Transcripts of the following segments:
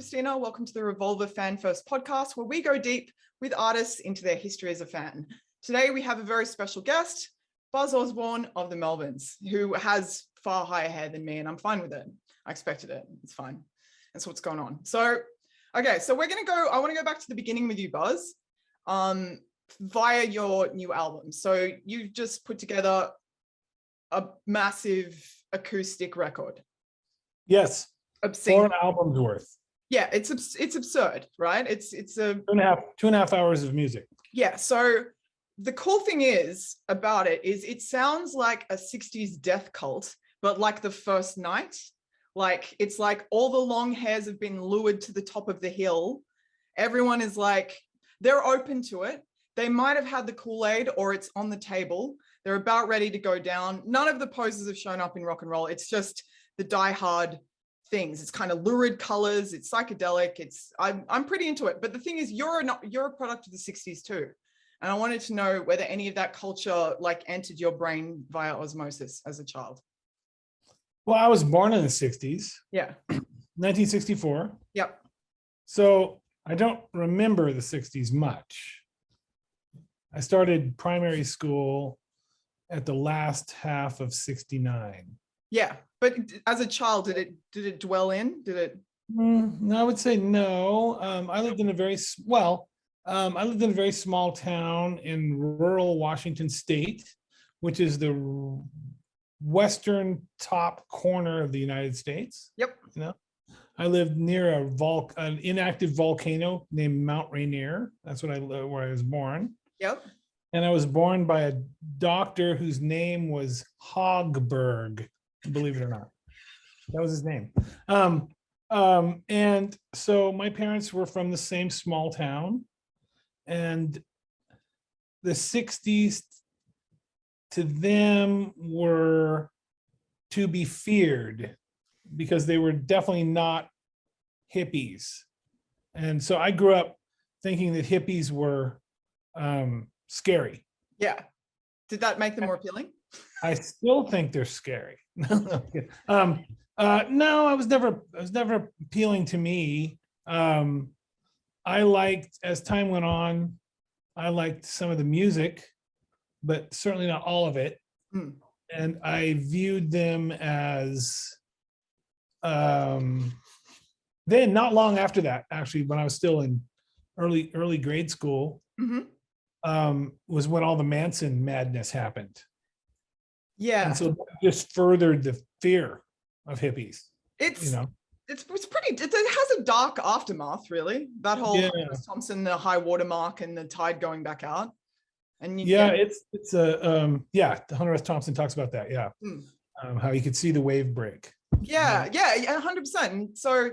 Christina. Welcome to the Revolver Fan First podcast, where we go deep with artists into their history as a fan. Today, we have a very special guest, Buzz Osborne of the Melvins, who has far higher hair than me, and I'm fine with it. I expected it. It's fine. That's what's going on. So I want to go back to the beginning with you, Buzz, via your new album. So you just put together a massive acoustic record. Yes. Obscene. 4 albums worth. Yeah, it's absurd, right? It's a 2.5 hours of music. Yeah. So the cool thing about it is it sounds like a 60s death cult, but like the first night. Like it's like all the long hairs have been lured to the top of the hill. Everyone is like, they're open to it. They might have had the Kool-Aid or it's on the table. They're about ready to go down. None of the poses have shown up in rock and roll. It's just the diehard things. It's kind of lurid colors. It's psychedelic. I'm pretty into it. But the thing is, you're a product of the 60s too. And I wanted to know whether any of that culture like entered your brain via osmosis as a child. Well, I was born in the 60s. Yeah. 1964. Yep. So I don't remember the 60s much. I started primary school at the last half of 69. Yeah. But as a child, did it dwell in? Did it? No, I would say no. I lived in a very small town in rural Washington State, which is the western top corner of the United States. Yep. You know, I lived near an inactive volcano named Mount Rainier. That's where I was born. Yep. And I was born by a doctor whose name was Hogberg. Believe it or not, that was his name. And so my parents were from the same small town, and the 60s to them were to be feared because they were definitely not hippies. And so I grew up thinking that hippies were scary. Yeah. Did that make them more appealing? I still think they're scary. No, it was never appealing to me. I liked, as time went on, I liked some of the music, but certainly not all of it. Mm. And I viewed them as, then not long after that, actually, when I was still in early grade school, was when all the Manson madness happened. Yeah. And so that just furthered the fear of hippies. It's pretty, it has a dark aftermath, really. That whole Thompson, the high water mark and the tide going back out. And it's the Hunter S. Thompson talks about that. Yeah. How you could see the wave break. Yeah. 100%. So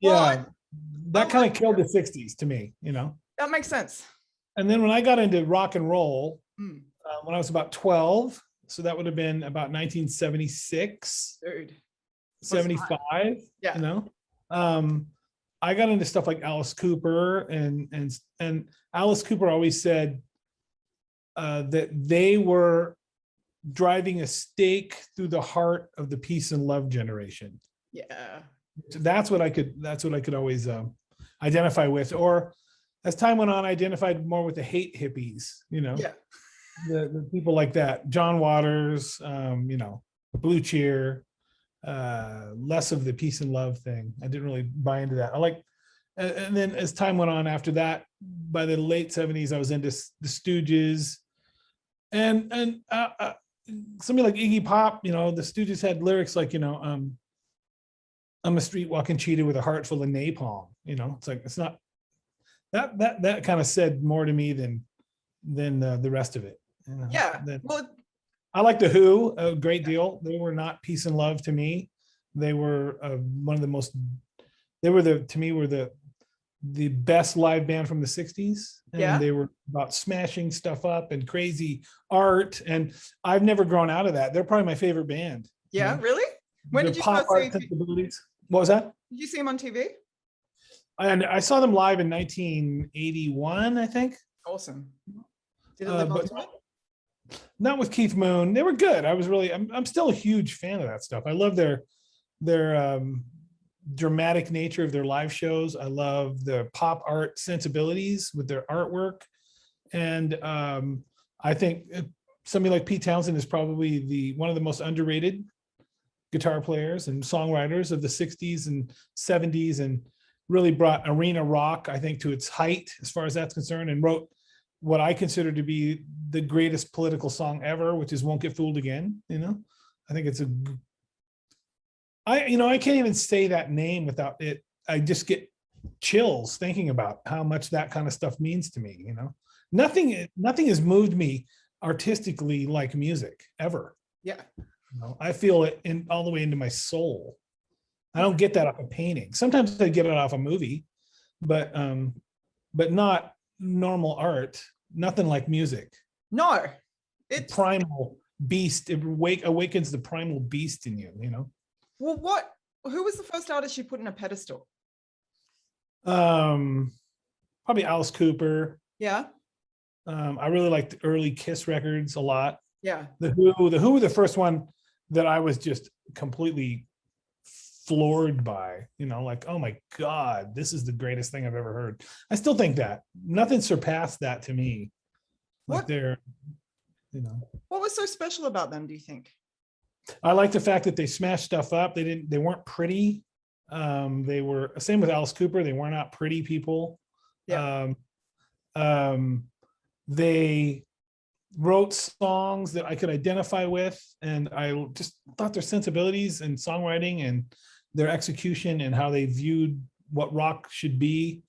that kind of killed the 60s to me, That makes sense. And then when I got into rock and roll, when I was about 12, so that would have been about 1976, dude, 75. Yeah. I got into stuff like Alice Cooper, and Alice Cooper always said that they were driving a stake through the heart of the peace and love generation. Yeah. That's what I could always identify with. Or as time went on, I identified more with the hate hippies, Yeah. The people like that, John Waters, Blue Cheer, less of the peace and love thing. I didn't really buy into that. And then as time went on after that, by the late 70s, I was into the Stooges, and somebody like Iggy Pop. The Stooges had lyrics like, I'm a street walking cheetah with a heart full of napalm. It's like, it's not that kind of said more to me than the rest of it. Yeah. Well, I like the Who a great deal. They were not peace and love to me. They were one of the most. They were the best live band from the 60s. And they were about smashing stuff up and crazy art. And I've never grown out of that. They're probably my favorite band. Yeah, really? When did you pop art sensibilities? What was that? Did you see them on TV? And I saw them live in 1981, I think. Awesome. Did it live up to it? Not with Keith Moon. They were good. I'm still a huge fan of that stuff. I love their dramatic nature of their live shows. I love the pop art sensibilities with their artwork. And I think somebody like Pete Townsend is probably one of the most underrated guitar players and songwriters of the 60s and 70s, and really brought arena rock, I think, to its height as far as that's concerned, and wrote what I consider to be the greatest political song ever, which is Won't Get Fooled Again. I think it's I can't even say that name without it. I just get chills thinking about how much that kind of stuff means to me. Nothing has moved me artistically like music ever. Yeah. I feel it all the way into my soul. I don't get that off a painting. Sometimes I get it off a movie, but not normal art. Nothing like music. No, it's primal beast. It awakens the primal beast in you. Well, who was the first artist you put in a pedestal? Probably Alice Cooper. Yeah. I really liked the early Kiss records a lot. Yeah. The Who were the first one that I was just completely floored by, like, oh my God, this is the greatest thing I've ever heard. I still think that nothing surpassed that to me. Like what was so special about them, do you think? I like the fact that they smashed stuff up. They weren't pretty. They were same with Alice Cooper. They were not pretty people. Yeah. They wrote songs that I could identify with, and I just thought their sensibilities and songwriting and their execution and how they viewed what rock should be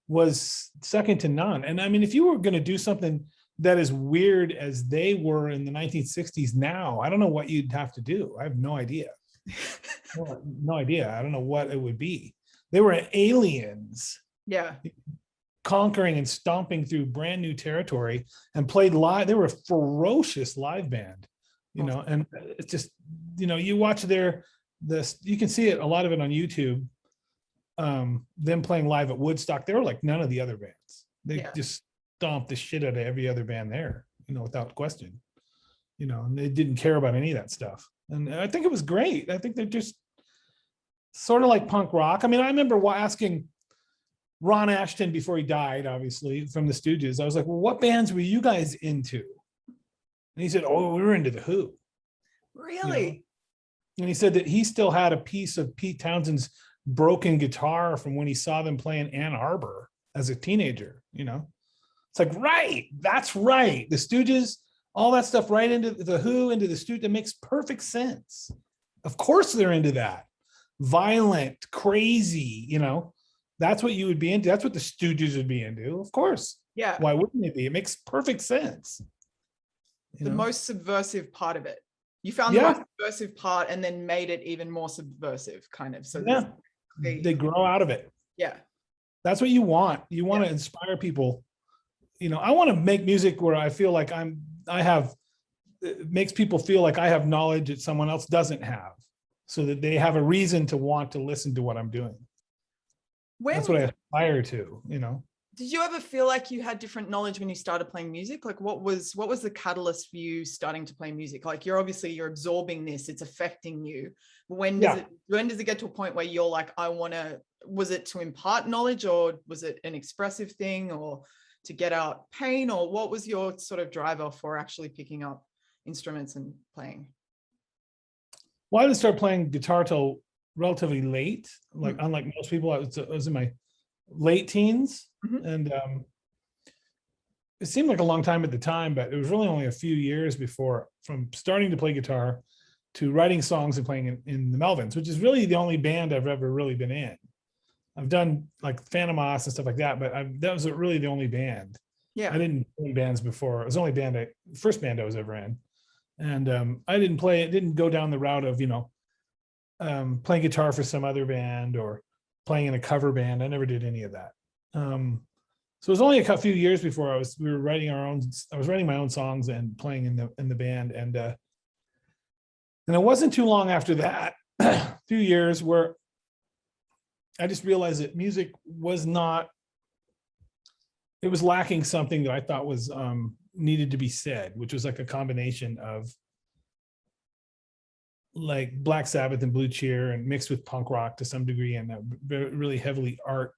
was second to none. And I mean, if you were going to do something that is weird as they were in the 1960s now, I don't know what you'd have to do. I have no idea. No idea. I don't know what it would be. They were aliens. Yeah. Conquering and stomping through brand new territory and played live. They were a ferocious live band, and it's just, you watch you can see it, a lot of it on YouTube, them playing live at Woodstock. They were like none of the other bands. They just stomped the shit out of every other band there, without question, and they didn't care about any of that stuff. And I think it was great. I think they're just sort of like punk rock. I mean, I remember asking Ron Ashton before he died, obviously, from the Stooges. I was like, well, what bands were you guys into? And he said, oh, we were into the Who. Really? And he said that he still had a piece of Pete Townsend's broken guitar from when he saw them play in Ann Arbor as a teenager. It's like, right, that's right. The Stooges, all that stuff, right into the Who, into the Stooges. That makes perfect sense. Of course they're into that. Violent, crazy, That's what you would be into. That's what the Stooges would be into, of course. Yeah. Why wouldn't it be? It makes perfect sense. The most subversive part of it. You found the most subversive part and then made it even more subversive, kind of. So they grow out of it. Yeah. That's what you want. You want to inspire people. I want to make music where I feel like it makes people feel like I have knowledge that someone else doesn't have, so that they have a reason to want to listen to what I'm doing. That's what I aspire to, Did you ever feel like you had different knowledge when you started playing music? Like what was the catalyst for you starting to play music? Like you're absorbing this, it's affecting you. When does it get to a point where you're like, was it to impart knowledge, or was it an expressive thing, or to get out pain, or what was your sort of driver for actually picking up instruments and playing? Well, I didn't start playing guitar till relatively late, like unlike most people. I was in my late teens, and it seemed like a long time at the time, but it was really only a few years before, from starting to play guitar to writing songs and playing in the Melvins, which is really the only band I've ever really been in. I've done like Fandom and stuff like that, but that was really the only band. I didn't play bands before. It was the only first band I was ever in. And I didn't go down the route of, playing guitar for some other band or playing in a cover band. I never did any of that. So it was only a few years before I was writing my own songs and playing in the band. And it wasn't too long after that, a few years, where I just realized that music was lacking something that I thought was needed to be said, which was like a combination of like Black Sabbath and Blue Cheer, and mixed with punk rock to some degree, and a really heavily art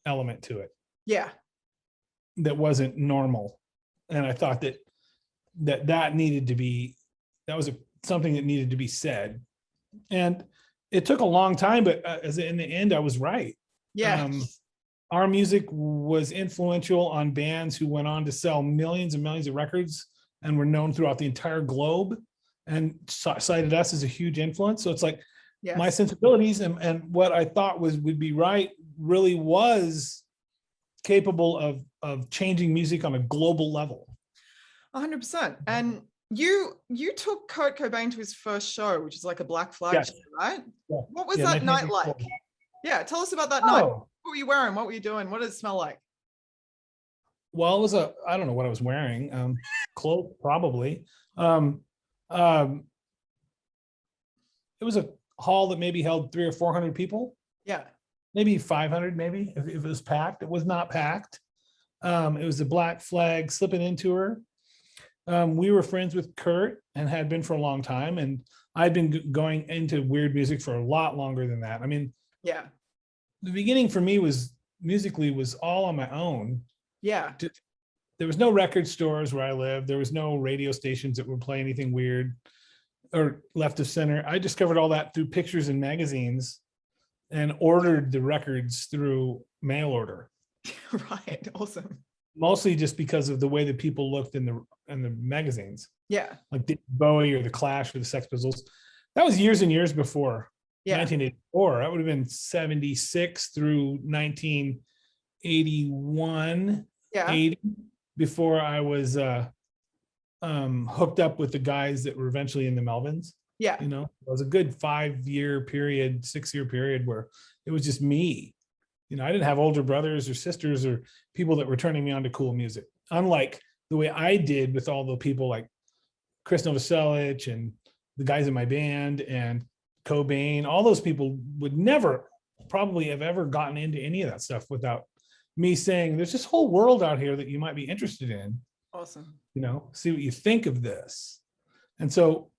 element to it. Yeah. That wasn't normal. And I thought that needed to be, that was something that needed to be said. And it took a long time, but as in the end, I was right. Yeah. Our music was influential on bands who went on to sell millions and millions of records and were known throughout the entire globe, and cited us as a huge influence. So it's like, yes, my sensibilities and what I thought would be right really was capable of changing music on a global level. 100%. And you took Kurt Cobain to his first show, which is like a Black Flag show, right? Yeah. What was that night like? Yeah, tell us about that night. What were you wearing? What were you doing? What did it smell like? Well, it was I don't know what I was wearing. Clothes, probably. It was a hall that maybe held 300 or 400 people. Yeah. Maybe 500, maybe, if it was packed. It was not packed. It was the Black Flag slipping into her. We were friends with Kurt and had been for a long time. And I'd been going into weird music for a lot longer than that. I mean, yeah, the beginning for me was musically was all on my own. Yeah. There was no record stores where I lived. There was no radio stations that would play anything weird or left of center. I discovered all that through pictures and magazines and ordered the records through mail order. Right. Awesome. Mostly just because of the way that people looked in the magazines. Yeah. Like David Bowie or the Clash or the Sex Pistols. That was years and years before. Yeah. 1984. That would have been 76 through 1981. Yeah. 80, before I was hooked up with the guys that were eventually in the Melvins. Yeah. You know, it was a good 5-year period, 6-year period where it was just me. You know, I didn't have older brothers or sisters or people that were turning me on to cool music. Unlike the way I did with all the people like Krist Novoselic and the guys in my band and Cobain, all those people would never probably have ever gotten into any of that stuff without me saying, there's this whole world out here that you might be interested in. Awesome. You know, see what you think of this. And so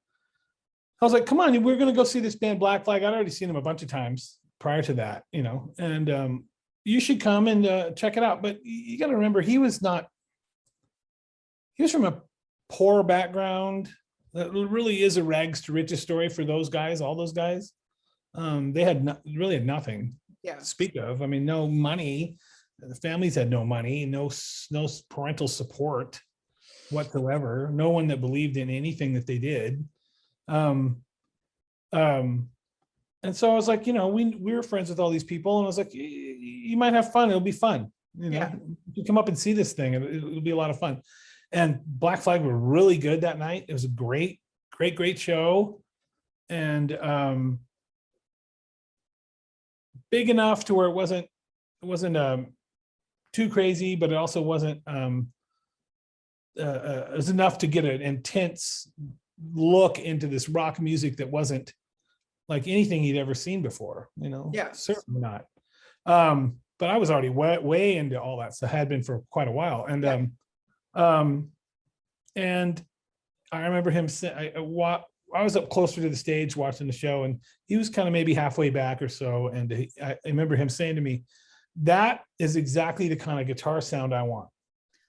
I was like, come on, we're going to go see this band Black Flag. I'd already seen them a bunch of times prior to that, you know, and you should come and check it out. But you got to remember, he was from a poor background. That really is a rags to riches story for those guys, all those guys. They really had nothing to speak of. I mean, no money. The families had no money, no parental support whatsoever. No one that believed in anything that they did. And so I was like, you know, we were friends with all these people, and I was like, you might have fun. It'll be fun. You know, you come up and see this thing, and it'll be a lot of fun. And Black Flag were really good that night. It was a great show, and big enough to where it wasn't too crazy, but it also wasn't. It was enough to get an intense look into this rock music that wasn't like anything he'd ever seen before. You know, certainly not. But I was already way into all that, so had been for quite a while, and and I remember him saying, I was up closer to the stage watching the show, and he was kind of maybe halfway back or so. And I remember him saying to me, that is exactly the kind of guitar sound I want,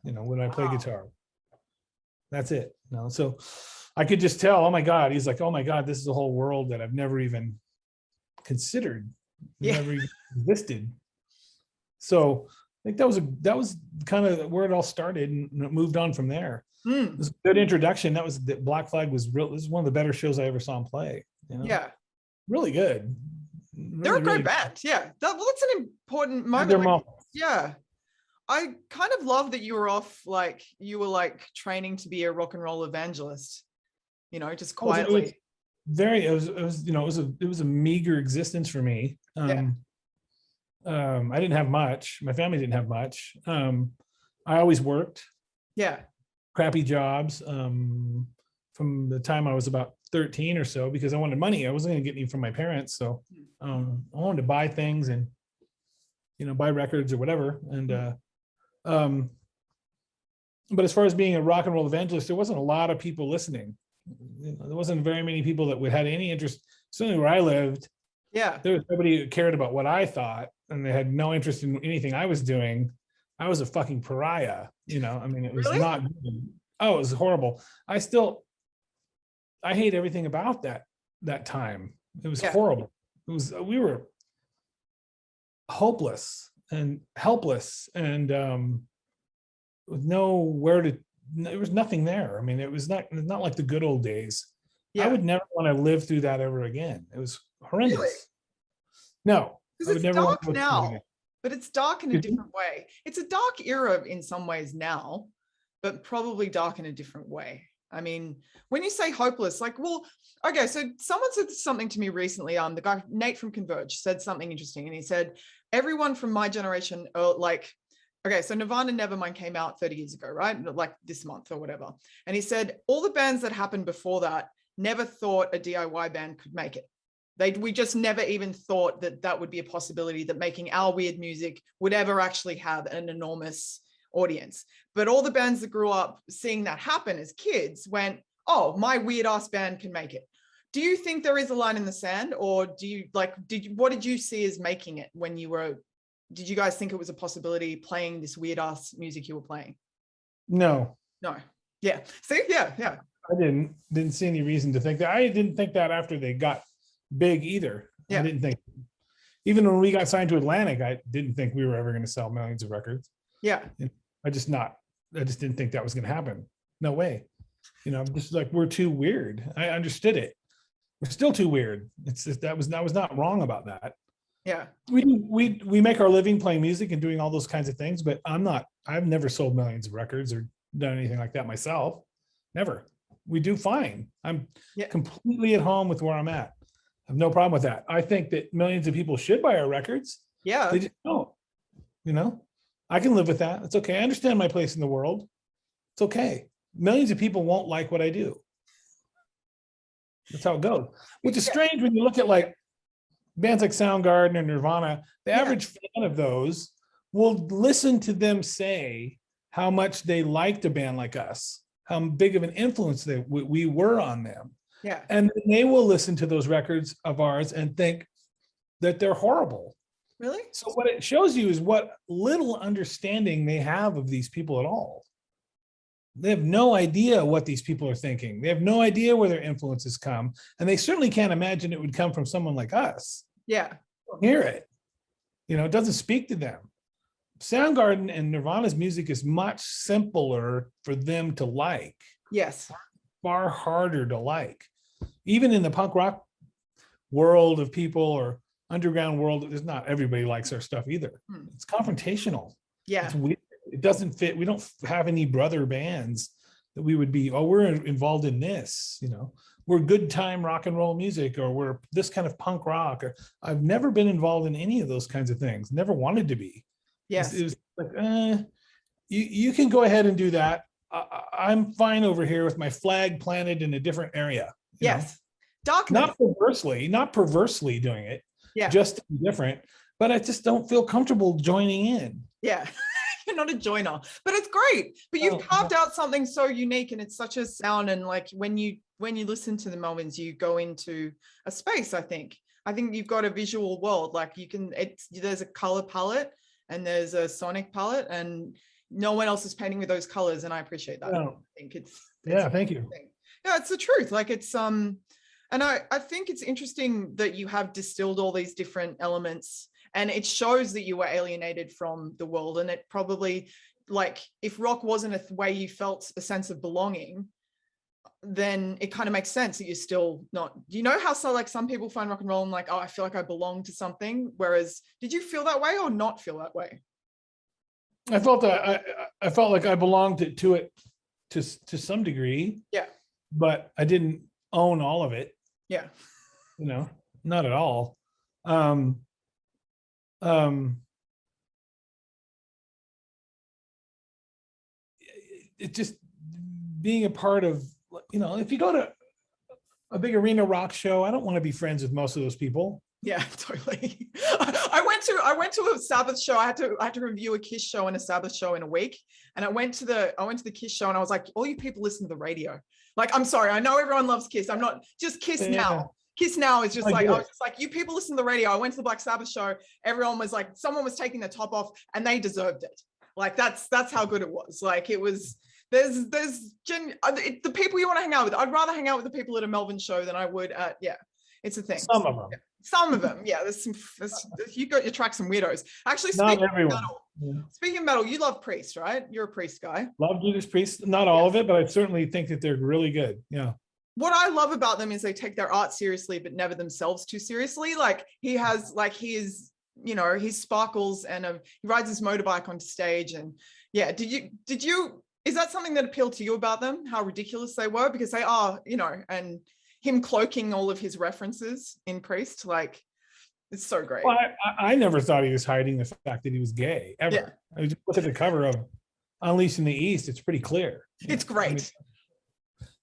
you know, when I play guitar. That's it. You know, so I could just tell, oh my God, he's like, oh my God, this is a whole world that I've never even considered, never even existed. So I think that was kind of where it all started, and it moved on from there. It was a good introduction. That Black Flag was real. This is one of the better shows I ever saw him play. You know? Yeah, really good. They're a great band. Yeah, that's an important moment. Yeah, I kind of love that you were training to be a rock and roll evangelist. You know, just quietly. It was a meager existence for me. I didn't have much. My family didn't have much. I always worked. Yeah. Crappy jobs from the time I was about 13 or so, because I wanted money. I wasn't going to get any from my parents. So I wanted to buy things and, you know, buy records or whatever. And but as far as being a rock and roll evangelist, there wasn't a lot of people listening. There wasn't very many people that had any interest. Certainly where I lived, Yeah. there was nobody who cared about what I thought, and they had no interest in anything I was doing. I was a fucking pariah, I mean, it was Really? not good. Oh, it was horrible. I hate everything about that time. It was horrible. We were hopeless and helpless, and with there was nothing there. I mean, it was not like the good old days. Yeah. I would never want to live through that ever again. It was horrendous. Really? No, Because it's dark now, but it's dark in a Mhm. different way. It's a dark era in some ways now, but probably dark in a different way. I mean, when you say hopeless, like, well, okay, so someone said something to me recently. The guy Nate from Converge said something interesting, and he said, everyone from my generation, okay, so Nirvana Nevermind came out 30 years ago, right? Like this month or whatever. And he said all the bands that happened before that never thought a DIY band could make it. We just never even thought that would be a possibility, that making our weird music would ever actually have an enormous audience. But all the bands that grew up seeing that happen as kids went, oh, my weird ass band can make it. Do you think there is a line in the sand, or what did you see as making it when did you guys think it was a possibility playing this weird ass music you were playing? No. Yeah. See? Yeah. I didn't see any reason to think that. I didn't think that after they got big either. Yeah. I didn't think, even when we got signed to Atlantic, I didn't think we were ever going to sell millions of records. Yeah. I just didn't think that was going to happen. No way. Just like, we're too weird. I understood it. We're still too weird. It's just, I was not wrong about that. Yeah. We make our living playing music and doing all those kinds of things, but I've never sold millions of records or done anything like that myself. Never. We do fine. I'm completely at home with where I'm at. I have no problem with that. I think that millions of people should buy our records. Yeah. They just don't. I can live with that. It's okay. I understand my place in the world. It's okay. Millions of people won't like what I do. That's how it goes. Which is strange when you look at like bands like Soundgarden or Nirvana. The average fan of those will listen to them say how much they liked a band like us, how big of an influence we were on them. Yeah. And they will listen to those records of ours and think that they're horrible. Really? So what it shows you is what little understanding they have of these people at all. They have no idea what these people are thinking. They have no idea where their influences come. And they certainly can't imagine it would come from someone like us. Yeah. They don't hear it. It doesn't speak to them. Soundgarden and Nirvana's music is much simpler for them to like. Yes. Far harder to like. Even in the punk rock world of people or underground world, there's not everybody likes our stuff either. It's confrontational. Yeah. It's weird. It doesn't fit. We don't have any brother bands that we would be, we're involved in this, we're good time rock and roll music, or we're this kind of punk rock. Or I've never been involved in any of those kinds of things. Never wanted to be. Yes. It was like, you can go ahead and do that. I'm fine over here with my flag planted in a different area. Yes. Darkness. Not perversely doing it. Yeah. Just to be different. But I just don't feel comfortable joining in. Yeah. You're not a joiner, but it's great. But you've carved out something so unique, and it's such a sound. And like when you listen to the Melvins, you go into a space. I think you've got a visual world. Like there's a color palette and there's a sonic palette, and no one else is painting with those colors. And I appreciate that. No. I think it's thank you. Yeah, it's the truth. Like it's and I think it's interesting that you have distilled all these different elements. And it shows that you were alienated from the world. And it probably, like, if rock wasn't a way you felt a sense of belonging, then it kind of makes sense that you're still not. Do you know how some people find rock and roll and like, oh, I feel like I belong to something? Whereas, did you feel that way or not feel that way? I felt that I felt like I belonged to it to some degree. Yeah. But I didn't own all of it. Yeah. Not at all. It just being a part of, if you go to a big arena rock show, I don't want to be friends with most of those people. Yeah, totally. I went to a Sabbath show. I had to review a Kiss show and a Sabbath show in a week. And I went to the Kiss show and I was like, all you people listen to the radio. Like, I'm sorry, I know everyone loves Kiss. I'm not just Kiss now. Kiss now is just like, I was just like, you people listen to the radio. I went to the Black Sabbath show. Everyone was like, someone was taking their top off and they deserved it. Like, that's how good it was. Like, it was, the people you want to hang out with. I'd rather hang out with the people at a Melvin show than I would at, it's a thing. Some of them. Some of them, yeah. You got your tracks some weirdos. Actually, not everyone. Speaking of metal, you love Priest, right? You're a Priest guy. Love Judas Priest. Not all of it, but I certainly think that they're really good. Yeah. What I love about them is they take their art seriously, but never themselves too seriously. Like he is, he sparkles and he rides his motorbike onto stage. And yeah, is that something that appealed to you about them? How ridiculous they were? Because they are, and him cloaking all of his references in Priest, like it's so great. Well, I never thought he was hiding the fact that he was gay ever. Yeah. I just look at the cover of Unleashed in the East. It's pretty clear. It's great.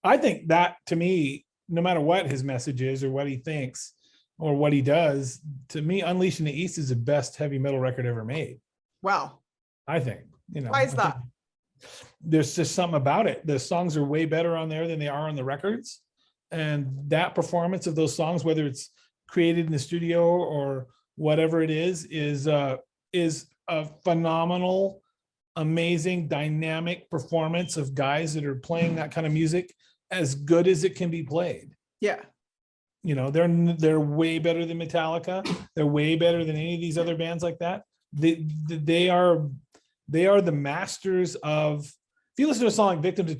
I think that, to me, no matter what his message is or what he thinks or what he does, to me, Unleashed in the East is the best heavy metal record ever made. Wow. I think. Why is that? There's just something about it. The songs are way better on there than they are on the records. And that performance of those songs, whether it's created in the studio or whatever it is a phenomenal, amazing, dynamic performance of guys that are playing that kind of music as good as it can be played. Yeah. They're way better than Metallica. They're way better than any of these other bands like that. They are the masters of, if you listen to a song like Victim to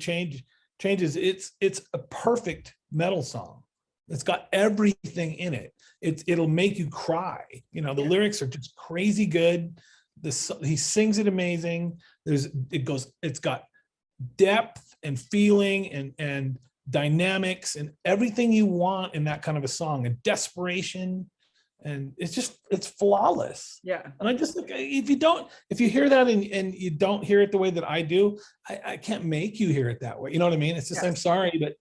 Changes, it's a perfect metal song. It's got everything in it. It'll make you cry. The lyrics are just crazy good. He sings it amazing. It's got depth and feeling and dynamics and everything you want in that kind of a song, and desperation. And it's flawless. Yeah. And I just think if you hear that and you don't hear it the way that I do, I can't make you hear it that way. You know what I mean? It's just, I'm sorry, but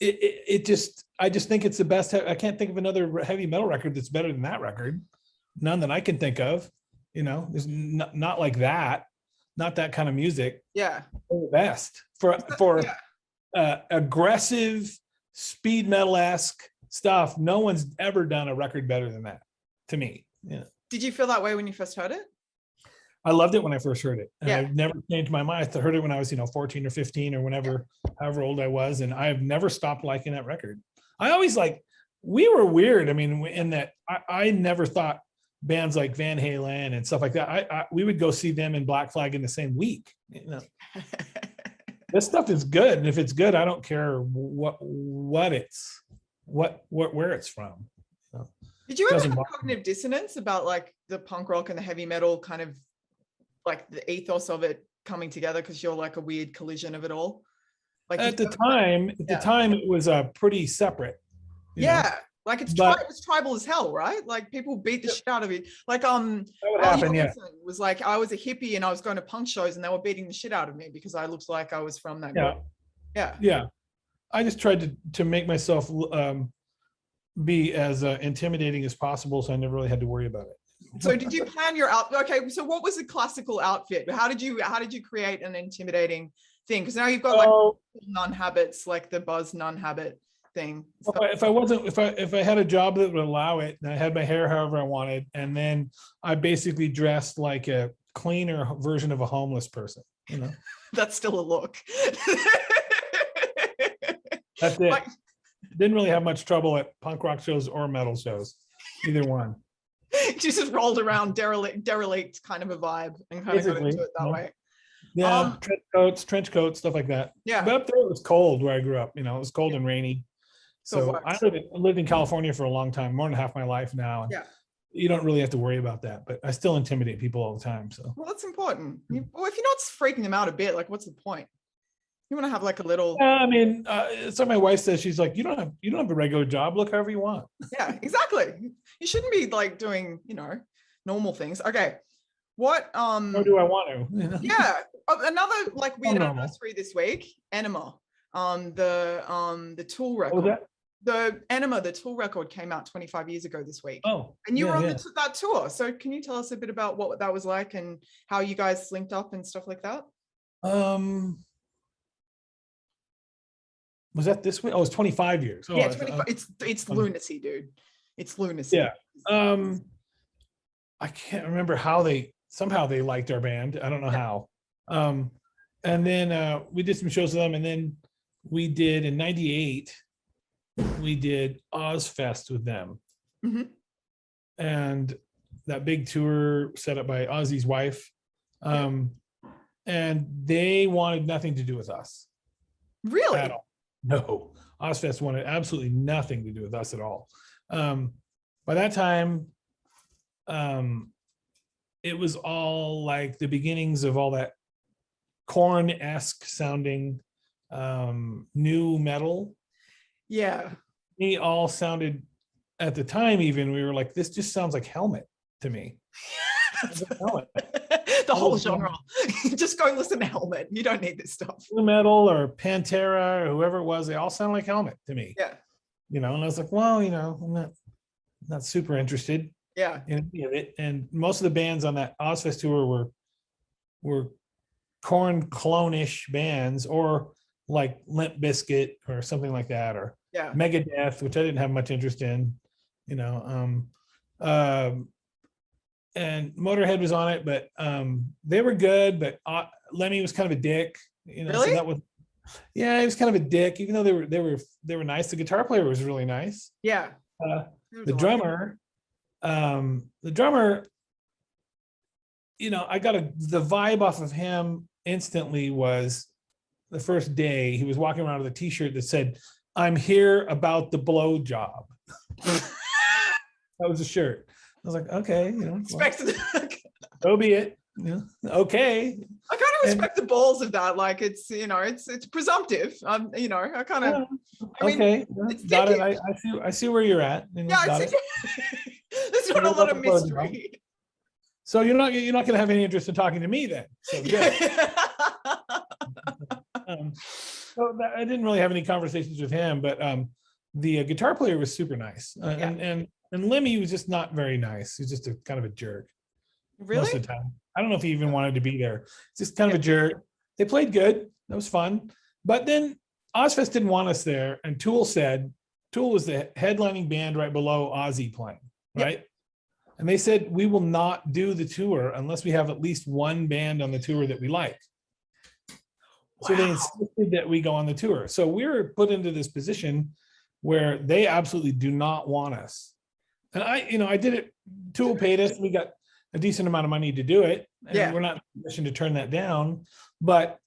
I just think it's the best. I can't think of another heavy metal record that's better than that record. None that I can think of. There's not like that, not that kind of music. Yeah. The best for aggressive speed metal-esque stuff. No one's ever done a record better than that, to me. Yeah. Did you feel that way when you first heard it? I loved it when I first heard it. And I've never changed my mind. I heard it when I was, 14 or 15 or however old I was. And I've never stopped liking that record. I always we were weird. I mean, in that I never thought bands like Van Halen and stuff like that, we would go see them in Black Flag in the same week. This stuff is good. And if it's good, I don't care where it's from. So, did you ever have cognitive dissonance about the punk rock and the heavy metal kind of the ethos of it coming together, because you're a weird collision of it all? At the time it was pretty separate. Yeah. It was tribal as hell, right? People beat the shit out of it. That would happen, yeah. Was I was a hippie and I was going to punk shows and they were beating the shit out of me because I looked like I was from that group. Yeah. Yeah. I just tried to make myself be as intimidating as possible, so I never really had to worry about it. So did you plan your outfit? Okay, so what was the classical outfit? How did you create an intimidating thing? Because now you've got nun habits, like the Buzz nun habit thing. If I had a job that would allow it, and I had my hair however I wanted, and then I basically dressed like a cleaner version of a homeless person, That's still a look. That's it. Didn't really have much trouble at punk rock shows or metal shows, either one. You just rolled around derelict kind of a vibe and kind of got into it that way. Yeah, trench coats, stuff like that. Yeah. But up there it was cold where I grew up. It was cold and rainy. So I lived in California for a long time, more than half my life now. Yeah. You don't really have to worry about that, but I still intimidate people all the time. So. Well, that's important. Well, if you're not freaking them out a bit, what's the point? You want to have a little. So my wife says, she's like, you don't have a regular job. Look however you want. Yeah, exactly. You shouldn't be doing normal things. Okay, what? Or do I want to? Yeah, another weird anniversary this week. Aenima, the Tool record. Oh, that? The Aenima, the Tool record came out 25 years ago this week. Oh, and you were on that tour. So can you tell us a bit about what that was like and how you guys linked up and stuff like that? Was that this week? Oh, it's 25 years. Oh, Yeah, 25. It's lunacy, dude. It's lunacy. Yeah. I can't remember how somehow they liked our band. I don't know how. And then we did some shows with them, and then we did in '98. We did Ozzfest with them, and that big tour set up by Ozzy's wife, and they wanted nothing to do with us. Really? At all. No, Ozzfest wanted absolutely nothing to do with us at all. By that time, it was all like the beginnings of all that Korn-esque sounding new metal. Yeah. We all sounded at the time, even we were like, this just sounds like Helmet to me. The whole genre. Just go listen to Helmet. You don't need this stuff. New metal or Pantera or whoever it was, they all sound like Helmet to me. Yeah. And I was like, well, I'm not super interested. Yeah. In any of it. And most of the bands on that Ozzfest tour were Korn clone-ish bands, or like Limp Bizkit or something like that, or Megadeth, which I didn't have much interest in, and Motorhead was on it, but they were good, but Lemmy was kind of a dick, Really? So that was, he was kind of a dick, even though they were nice. The guitar player was really nice. Yeah. The drummer, I got the vibe off of him instantly. Was the first day he was walking around with a t-shirt that said, "I'm here about the blow job." That was a shirt. I was like, okay, Expected. So be it. Okay. I kind of respect the balls of that. Like it's presumptive. I kind of. Okay. It's got it. I see where you're at. Yeah. There's not a lot of mystery. So you're not going to have any interest in talking to me then. So good. I didn't really have any conversations with him, but the guitar player was super nice, and Lemmy was just not very nice. He's just a kind of a jerk. Really? Most of the time. I don't know if he even wanted to be there. Just kind of a jerk. They played good. That was fun. But then Ozzfest didn't want us there, and Tool was the headlining band right below Ozzy playing, right? Yep. And they said, we will not do the tour unless we have at least one band on the tour that we like. Wow. So they insisted that we go on the tour. So we were put into this position where they absolutely do not want us. And I did it. Tool paid us. We got a decent amount of money to do it. And we're not in a position to turn that down. But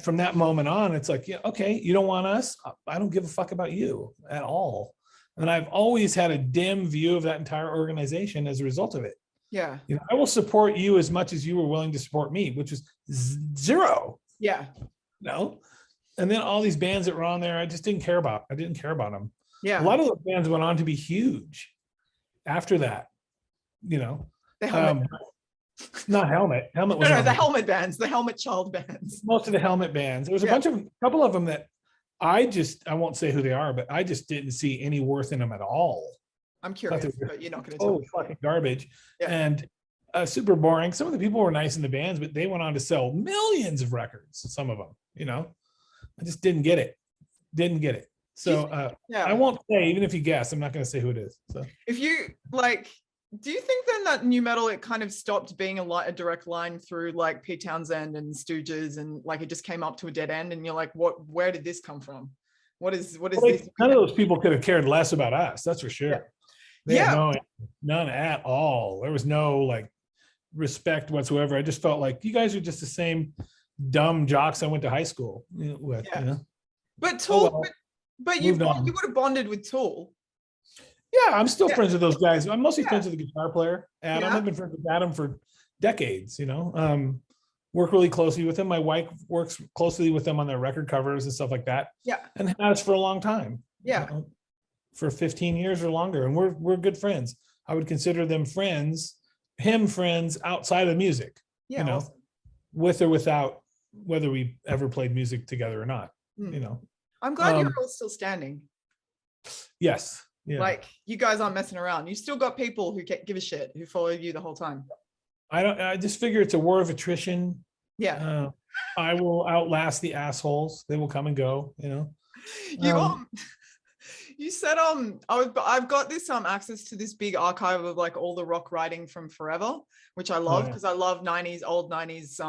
from that moment on, it's like, okay, you don't want us. I don't give a fuck about you at all. And I've always had a dim view of that entire organization as a result of it. Yeah. I will support you as much as you were willing to support me, which was zero. Yeah. And then all these bands that were on there, I just didn't care about. I didn't care about them. Yeah. A lot of those bands went on to be huge after that. The Helmet. Not Helmet. Helmet was the Helmet bands, the Helmet child bands. Most of the Helmet bands. There was a couple of them that I won't say who they are, but I just didn't see any worth in them at all. I'm curious, but you're not going to tell me. Fucking garbage. Yeah. And super boring. Some of the people were nice in the bands, but they went on to sell millions of records, some of them, I just didn't get it. So I won't say, even if you guess, I'm not going to say who it is. So if you do you think then that new metal, it kind of stopped being a direct line through like Pete Townsend and Stooges, and like it just came up to a dead end, and you're like, where did this come from? What is this? None of those people could have cared less about us, that's for sure. They had none at all. There was no respect whatsoever. I just felt like you guys are just the same dumb jocks I went to high school with. But Tool, but you would have bonded with Tool. Yeah, I'm still friends with those guys. I'm mostly friends with the guitar player, Adam. I've been friends with Adam for decades, work really closely with him. My wife works closely with them on their record covers and stuff like that. Yeah. And has for a long time. Yeah. For 15 years or longer. And we're good friends. I would consider them friends outside of music, awesome. With or without, whether we ever played music together or not, I'm glad you're all still standing. Yes. Yeah. Like you guys aren't messing around. You still got people who give a shit, who follow you the whole time. I just figure it's a war of attrition. Yeah. I will outlast the assholes. They will come and go, You Um, you said I've got this access to this big archive of like all the rock writing from forever, which I love yeah. because I love 90s, old 90s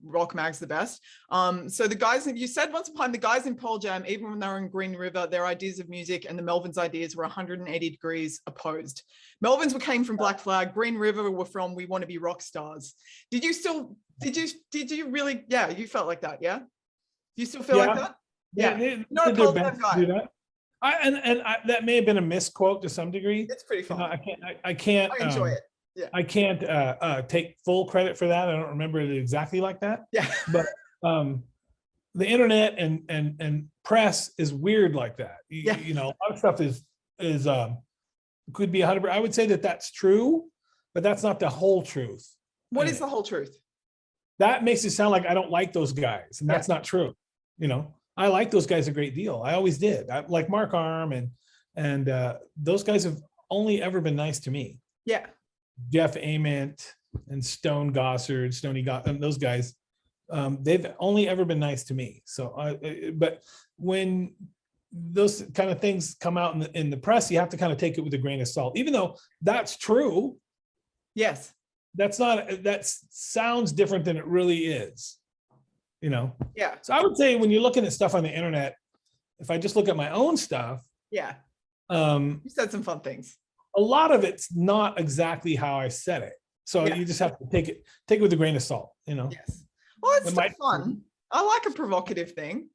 rock mags the best. So the guys, you said once upon the guys in Pearl Jam, even when they were in Green River, their ideas of music and the Melvins ideas were 180 degrees opposed. Melvins came from Black Flag, Green River were from We Want to Be Rock Stars. Did you really, yeah, you felt like that, yeah? Do you still feel like that? Yeah. They Not a did their Pearl Jam best to guy. do that. That may have been a misquote to some degree. It's pretty You fun. know, I can't I enjoy it. Yeah. I can't take full credit for that. I don't remember it exactly like that. Yeah. But the internet and press is weird like that. Yeah. You know, a lot of stuff is could be 100%. I would say that that's true, but that's not the whole truth. What is the whole truth? That makes it sound like I don't like those guys, and that's not true. You know, I like those guys a great deal. I always did. I like Mark Arm and those guys have only ever been nice to me. Yeah. Jeff Ament and Stony Gossard, those guys, they've only ever been nice to me. So, but when those kind of things come out in the press, you have to kind of take it with a grain of salt, even though that's true. Yes. That sounds different than it really is, you know? Yeah. So I would say when you're looking at stuff on the internet, if I just look at my own stuff, Yeah. you said some fun things. A lot of it's not exactly how I said it. So you just have to take it with a grain of salt, you know? Yes. Well, it's still fun. I like a provocative thing.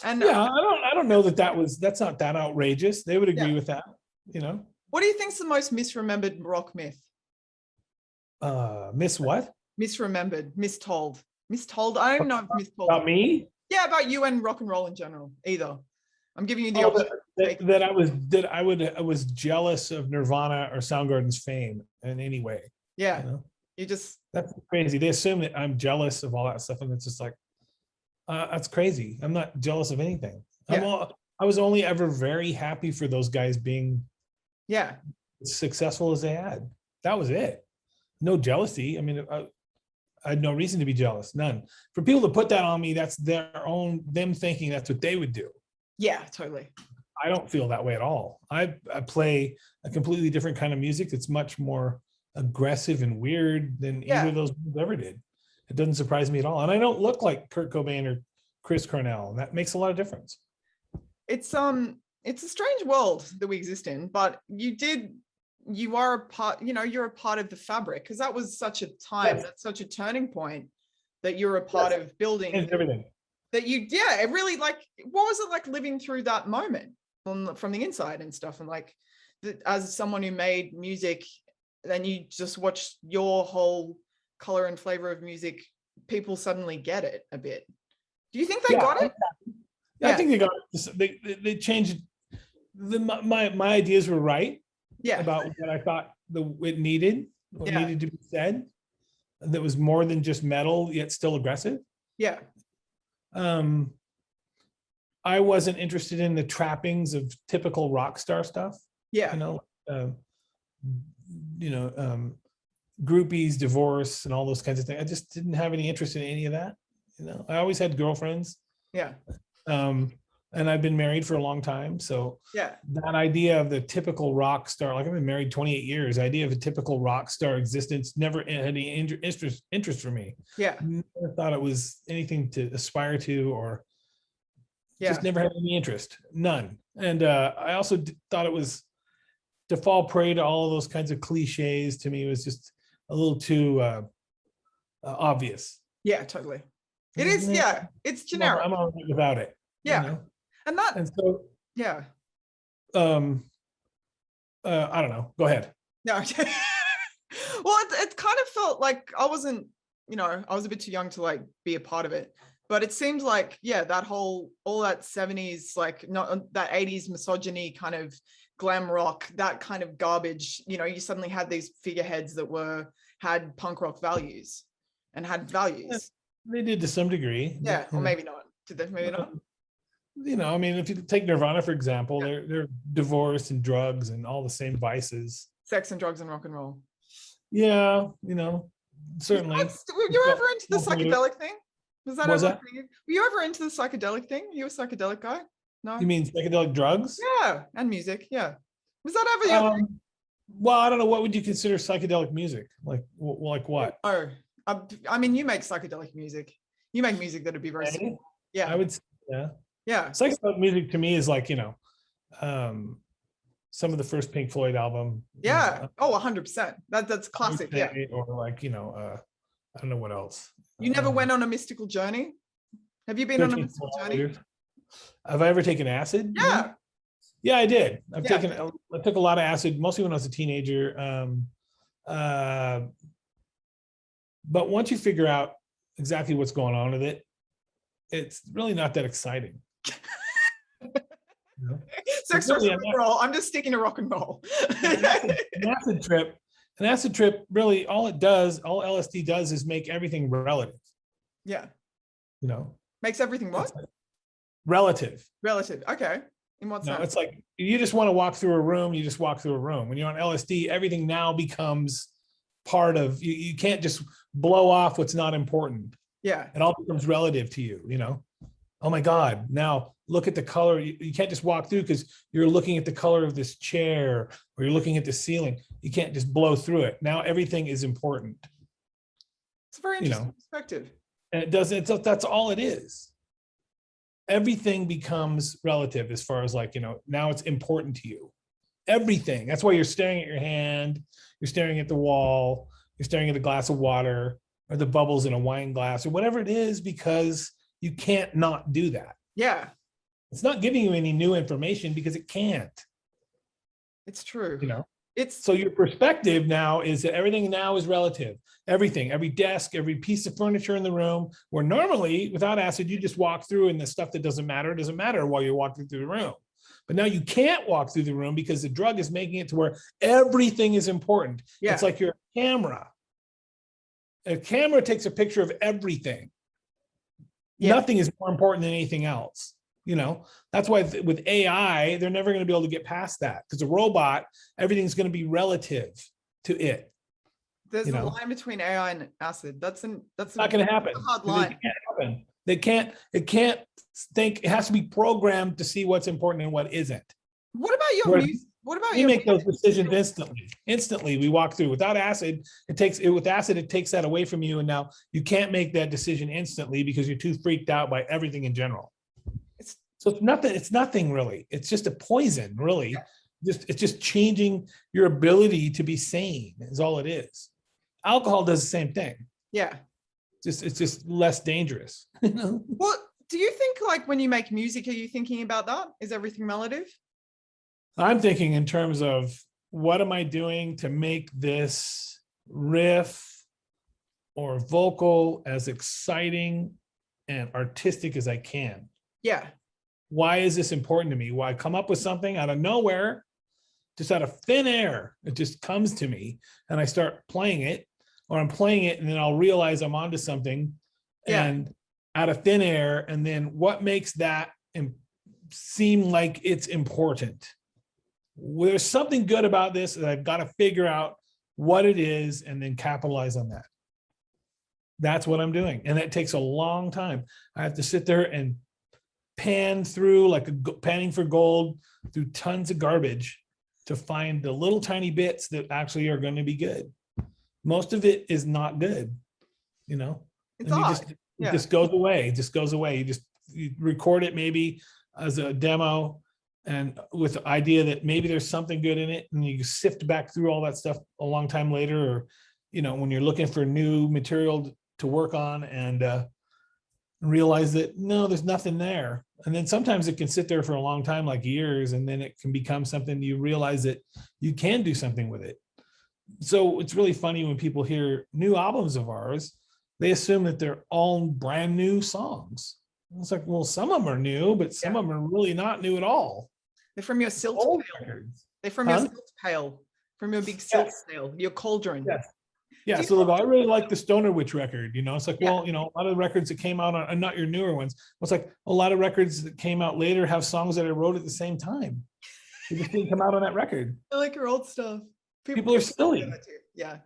And yeah, I don't know that's not that outrageous. They would agree with that, you know? What do you think's the most misremembered rock myth? Miss what? Misremembered, mistold. Mistold. I don't know if mistold. About me? Yeah, about you and rock and roll in general. Either. I'm giving you the option. I was jealous of Nirvana or Soundgarden's fame in any way. Yeah. You know? That's crazy. They assume that I'm jealous of all that stuff, and it's just like that's crazy. I'm not jealous of anything. Yeah. I was only ever very happy for those guys being as successful as they had. That was it. No jealousy. I mean, I had no reason to be jealous. None. For people to put that on me, that's them thinking that's what they would do. Yeah, totally. I don't feel that way at all. I play a completely different kind of music that's much more aggressive and weird than either of those ever did. It doesn't surprise me at all. And I don't look like Kurt Cobain or Chris Cornell. And that makes a lot of difference. It's a strange world that we exist in, but you are a part, you're a part of the fabric, because that was such a time, that's such a turning point that you're a part of building. And everything. That it really, like, what was it like living through that moment from the inside and stuff? And like, as someone who made music, then you just watch your whole color and flavor of music, people suddenly get it a bit. Do you think they got it? Yeah, I think they got it. They changed my ideas were right. Yeah. About what I thought it needed, needed to be said. That was more than just metal, yet still aggressive. Yeah. I wasn't interested in the trappings of typical rock star stuff. Yeah. Groupies, divorce, and all those kinds of things. I just didn't have any interest in any of that. I always had girlfriends. Yeah. And I've been married for a long time. So that idea of the typical rock star, like I've been married 28 years, the idea of a typical rock star existence never had any interest for me. Yeah. Never thought it was anything to aspire to, or just never had any interest, none. And I also thought it was to fall prey to all of those kinds of cliches. To me, it was just a little too obvious. Yeah, totally. It is. Yeah. It's generic. I'm all right without it. Yeah. And so, yeah. I don't know. Go ahead. No. Well, it kind of felt like I wasn't, I was a bit too young to like be a part of it. But it seems like, all that 70s, like not that 80s misogyny kind of glam rock, that kind of garbage, you suddenly had these figureheads that had punk rock values and had values. They did to some degree. Yeah, or maybe not. Did they? Maybe not. I mean, if you take Nirvana, for example, they're divorce and drugs and all the same vices. Sex and drugs and rock and roll. Yeah, certainly. Were you ever into the psychedelic thing? Was that? Were you ever into the psychedelic thing? You a psychedelic guy? No. You mean psychedelic drugs? Yeah, and music. Yeah. Was that ever your thing? Well, I don't know. What would you consider psychedelic music? Like what? Oh, I mean, you make psychedelic music. You make music that'd be very Right? simple. Yeah. I would say, yeah. Yeah. Psychedelic music to me is like, some of the first Pink Floyd album. Yeah. Oh, 100%. That's classic. Yeah. Or like, I don't know what else. You never went on a mystical journey? Have you been on a 13 mystical journey? kilometers. Have I ever taken acid? Yeah. Yeah, I did. I took a lot of acid, mostly when I was a teenager. But once you figure out exactly what's going on with it, it's really not that exciting. Sex, rock and roll. I'm just sticking to rock and roll. An acid trip, really all LSD does is make everything relative. Yeah. Makes everything what? Relative. Relative. Okay. In what sense? It's like you just want to walk through a room, you just walk through a room. When you're on LSD, everything now becomes part of you. You can't just blow off what's not important. Yeah. It all becomes relative to you, Oh my God, now look at the color. You can't just walk through because you're looking at the color of this chair or you're looking at the ceiling. You can't just blow through it. Now everything is important. It's a very interesting perspective. And that's all it is. Everything becomes relative as far as now it's important to you. Everything. That's why you're staring at your hand, you're staring at the wall, you're staring at a glass of water or the bubbles in a wine glass or whatever it is, because you can't not do that. Yeah. It's not giving you any new information because it can't. It's true. So your perspective now is that everything now is relative. Everything, every desk, every piece of furniture in the room, where normally without acid, you just walk through and the stuff that doesn't matter while you're walking through the room. But now you can't walk through the room because the drug is making it to where everything is important. Yeah. It's like your camera. A camera takes a picture of everything. Yeah. Nothing is more important than anything else. That's why with AI, they're never going to be able to get past that, because a robot, everything's going to be relative to it. There's a line between AI and acid. That's not going to happen. A hard line. It can't happen. It can't think. It has to be programmed to see what's important and what isn't. What about your music? What about we make those decisions instantly? Instantly, we walk through. Without acid, it takes that away from you, and now you can't make that decision instantly because you're too freaked out by everything in general. So it's nothing really. It's just a poison, really. Yeah. It's just changing your ability to be sane is all it is. Alcohol does the same thing. Yeah. It's just less dangerous. Well, do you think when you make music, are you thinking about that? Is everything relative? I'm thinking in terms of what am I doing to make this riff or vocal as exciting and artistic as I can. Yeah. Why is this important to me? Why come up with something out of nowhere, just out of thin air? It just comes to me and I start playing it, or I'm playing it and then I'll realize I'm onto something and out of thin air. And then what makes that seem like it's important? Well, there's something good about this that I've got to figure out what it is and then capitalize on that. That's what I'm doing. And that takes a long time. I have to sit there and pan through panning for gold through tons of garbage to find the little tiny bits that actually are going to be good. Most of it is not good, It's odd. It just goes away. It just goes away. You record it maybe as a demo and with the idea that maybe there's something good in it, and you sift back through all that stuff a long time later, or when you're looking for new material to work on, and realize that no, there's nothing there. And then sometimes it can sit there for a long time, like years, and then it can become something you realize that you can do something with it. So it's really funny when people hear new albums of ours, they assume that they're all brand new songs. It's like, well, some of them are new, but some of them are really not new at all. They're from your silt pail. Records. They're from your silt pail, from your big silt pail, your cauldron. Yes. Yeah, so I really like the Stoner Witch record. It's like, well, a lot of the records that came out and not your newer ones. It's like a lot of records that came out later have songs that I wrote at the same time. They just didn't come out on that record. I like your old stuff. People are silly. Yeah.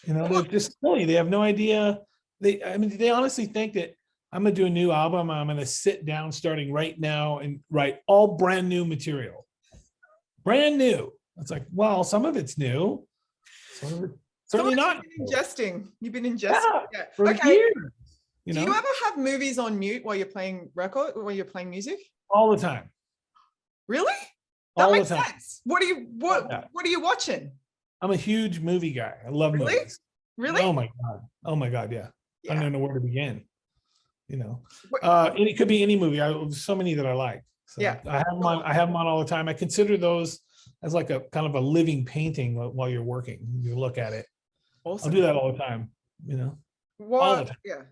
They're just silly. They have no idea. They honestly think that I'm gonna do a new album. I'm gonna sit down starting right now and write all brand new material. Brand new. It's like, well, some of it's new. Some of it certainly not. You've been ingesting. Yeah, for years. You know? Do you ever have movies on mute while you're playing music? All the time. Really? That All makes the time. sense. What are you watching? I'm a huge movie guy. I love movies. Really? Oh my God. Yeah. I don't know where to begin. You know, and it could be any movie. So many that I like. So yeah. I have them on all the time. I consider those as like a kind of a living painting while you're working. You look at it. Awesome. I'll do that all the time. You know, all the time. Yeah.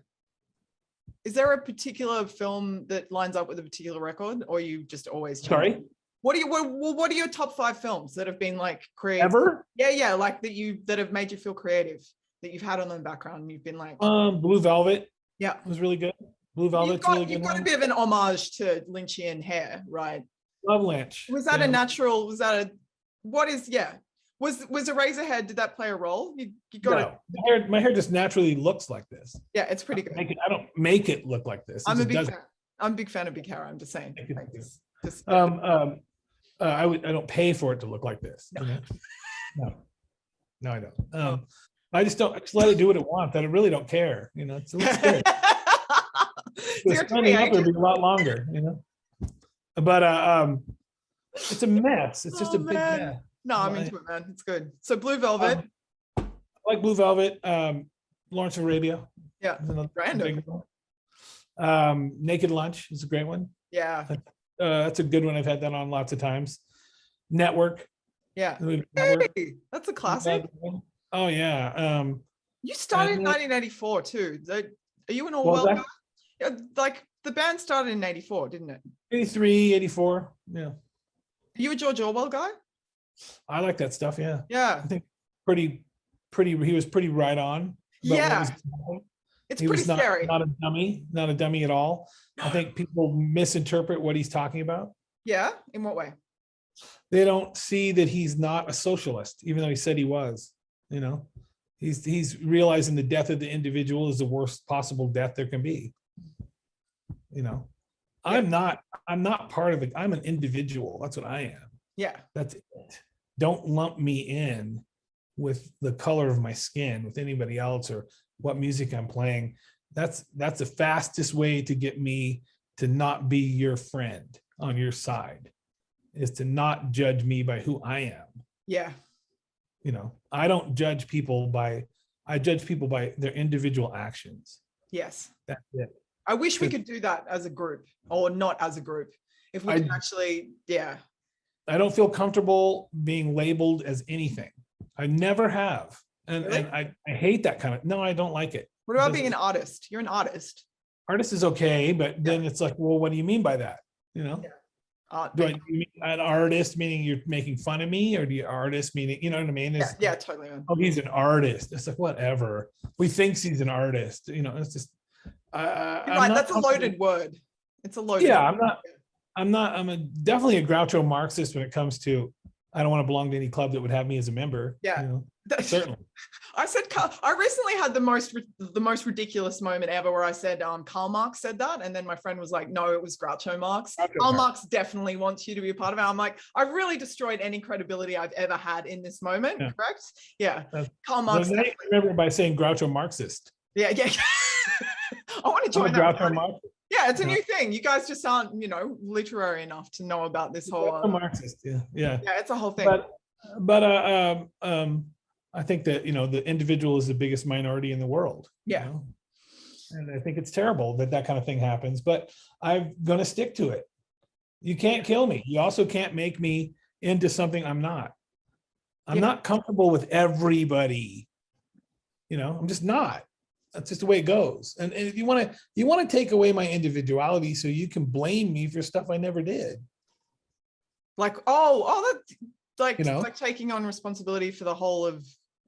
Is there a particular film that lines up with a particular record, or you just always change? Sorry? What are your top 5 films that have been like creative? Ever? Yeah, like that have made you feel creative, that you've had on the background and you've been like Blue Velvet. Yeah. It was really good. Blue Velvet's really good. You've got a bit of an homage to Lynchian hair, right? Love Lynch. Was that a natural, was Eraserhead, did that play a role? You got my hair just naturally looks like this. Yeah, it's pretty good. I don't make it look like this. I'm a big fan of big hair. I'm just saying. I don't pay for it to look like this. No, you know? No, I don't. I just let it do what it wants. I really don't care. You know, it looks good. It's standing up would be a lot longer. You know, but it's a mess. It's just a big mess. No, I'm into it, man. It's good. So Blue Velvet. I like Blue Velvet. Lawrence of Arabia. Yeah. Random. Naked Lunch is a great one. Yeah. That's a good one. I've had that on lots of times. Network. Yeah. Network. Hey, that's a classic. Oh yeah. You started in 1984 too. Are you an Orwell guy? Like the band started in 84, didn't it? 83, 84. Yeah. Are you a George Orwell guy? I like that stuff. Yeah. Yeah. I think pretty. He was pretty right on. Yeah. It's pretty scary. Not a dummy at all. I think people misinterpret what he's talking about. Yeah. In what way? They don't see that he's not a socialist, even though he said he was. You know, he's realizing the death of the individual is the worst possible death there can be. You know, yeah. I'm not part of it. I'm an individual. That's what I am. Yeah. That's it. Don't lump me in with the color of my skin with anybody else or what music I'm playing. That's the fastest way to get me to not be your friend on your side, is to not judge me by who I am. Yeah. You know, I don't judge people I judge people by their individual actions. Yes. That's it. I wish we could do that as a group, or not as a group. If we can actually, yeah. I don't feel comfortable being labeled as anything. I never have. And, really? And I hate that kind of, no, I don't like it. What about being an artist? You're an artist. Artist is okay, but then it's like, well, what do you mean by that? You know? Yeah. Do you mean an artist meaning you're making fun of me, or do you artist meaning, you know what I mean? Yeah, totally. Man. Oh, he's an artist. It's like, whatever. We think he's an artist. You know, it's just. Right, that's a loaded word. It's a loaded. Yeah, I'm definitely a Groucho Marxist when it comes to, I don't want to belong to any club that would have me as a member. Yeah, you know, certainly. I recently had the most ridiculous moment ever where I said Karl Marx said that, and then my friend was like, no, it was Groucho Marx. Karl Marx definitely wants you to be a part of it. I'm like, I've really destroyed any credibility I've ever had in this moment. Yeah. Correct? Yeah. Karl Marx. I remember by saying Groucho Marxist. Yeah. I want to join that. Groucho Marx. Yeah, it's a new thing. You guys just aren't, literary enough to know about this whole Marxist. Yeah. Yeah, it's a whole thing. But I think that the individual is the biggest minority in the world. Yeah. And I think it's terrible that kind of thing happens, but I'm going to stick to it. You can't kill me. You also can't make me into something I'm not. I'm not comfortable with everybody. I'm just not. That's just the way it goes. And if you want to take away my individuality so you can blame me for stuff I never did. Like, like taking on responsibility for the whole of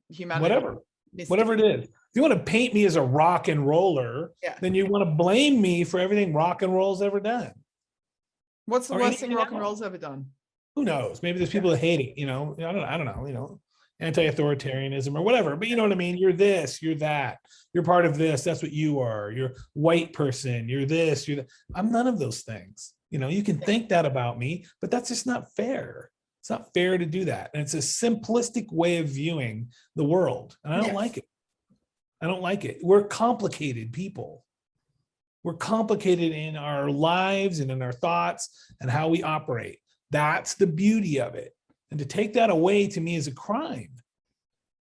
humanity. Whatever it is. If you want to paint me as a rock and roller, then you want to blame me for everything rock and roll's ever done. What's the worst thing rock and roll's ever done? Who knows? Maybe there's people that hate it, I don't know, anti-authoritarianism or whatever, but you know what I mean? You're this, you're that, you're part of this, that's what you are. You're white person, you're this, you're that. I'm none of those things. You know, you can think that about me, but that's just not fair. It's not fair to do that. And it's a simplistic way of viewing the world. And I don't like it. I don't like it. We're complicated people. We're complicated in our lives and in our thoughts and how we operate. That's the beauty of it. And to take that away to me is a crime.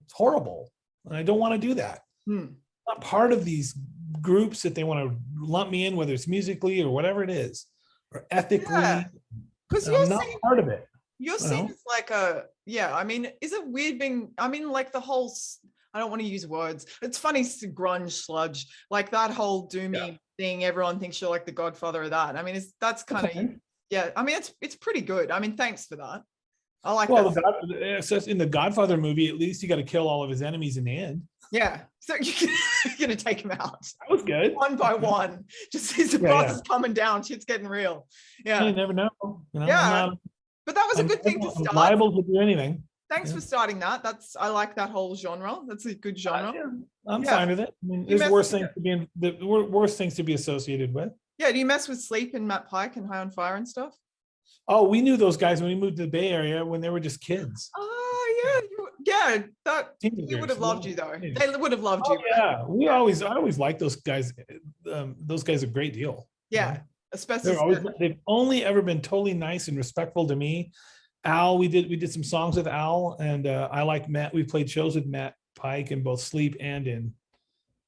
It's horrible. And I don't want to do that. I'm not part of these groups that they want to lump me in, whether it's musically or whatever it is, or ethically. Because I'm not part of it. You're seen as like I mean, is it weird being, I mean, like the whole, I don't want to use words. It's funny, grunge sludge, like that whole doomy thing. Everyone thinks you're like the godfather of that. I mean, that's kind of, I mean, it's pretty good. I mean, thanks for that. I like that. In the Godfather movie, at least you got to kill all of his enemies in the end. Yeah. So you're going to take him out. That was good. One by one. Just as the boss is coming down, shit's getting real. Yeah. You never know. You know, yeah. But that was a good thing to start. I'm liable to do anything. Thanks for starting that. I like that whole genre. That's a good genre. I'm fine with it. I mean, there's worse things to be associated with. Yeah. Do you mess with Sleep and Matt Pike and High on Fire and stuff? Oh, we knew those guys when we moved to the Bay Area when they were just kids. Oh yeah. They would have loved you though. They would have loved you. Yeah. I always liked those guys. Those guys are a great deal. Yeah. Especially they've only ever been totally nice and respectful to me. Al, we did some songs with Al, and I like Matt. We played shows with Matt Pike in both Sleep and in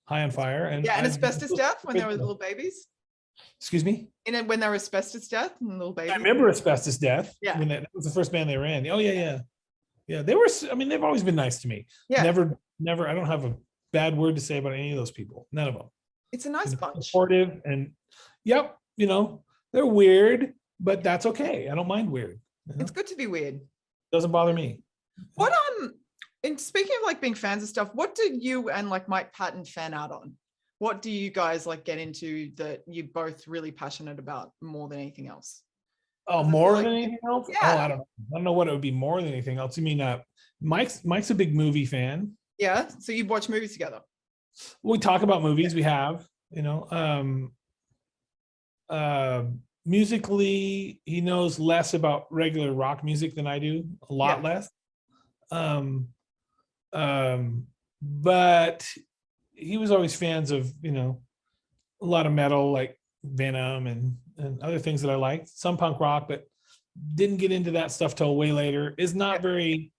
High on Fire. And Asbestos Death when they were little babies. Excuse me? When they were Asbestos Death and little babies. I remember Asbestos Death. Yeah. When that was the first band they were in. Oh yeah. Yeah, they were, I mean, they've always been nice to me. Yeah. Never, I don't have a bad word to say about any of those people. None of them. It's a nice bunch. Supportive and you know, they're weird, but that's okay. I don't mind weird. You know? It's good to be weird. Doesn't bother me. What and speaking of like being fans of stuff, what did you and like Mike Patton fan out on? What do you guys like get into that you're both really passionate about more than anything else? Oh, more than anything else? Yeah. Oh, I don't know what it would be more than anything else. You mean Mike's a big movie fan. Yeah. So you watch movies together. We talk about movies. We have, you know, musically, he knows less about regular rock music than I do, a lot less. But he was always fans of, you know, a lot of metal like Venom and other things that I liked, some punk rock, but didn't get into that stuff till way later. Is not very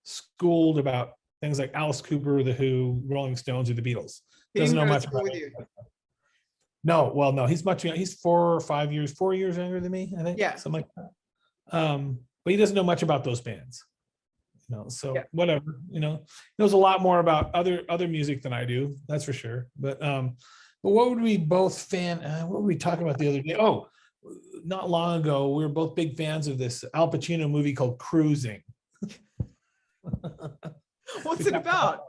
schooled about things like Alice Cooper, The Who, Rolling Stones, or the Beatles. Doesn't know much about it. No, he's 4 years younger than me, I think. Yeah, something like that. But he doesn't know much about those bands. You know, so whatever. You know, he knows a lot more about other music than I do. That's for sure. But what would we both fan? What were we talking about the other day? Oh, not long ago, we were both big fans of this Al Pacino movie called Cruising. What's it about?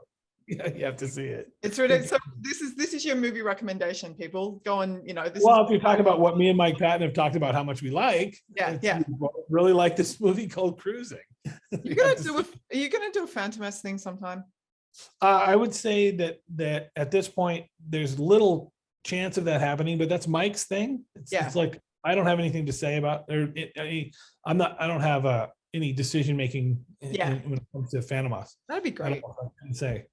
Yeah, you have to see it. It's really, so this is your movie recommendation, people. Go on, you know. If you talk about what me and Mike Patton have talked about, how much we like, we really like this movie called Cruising. Are you gonna do a Phantom-esque thing sometime? I would say that at this point there's little chance of that happening, but that's Mike's thing. It's like I don't have anything to say about I don't have any decision making when it comes to Phantom-esque. That'd be great. I can say.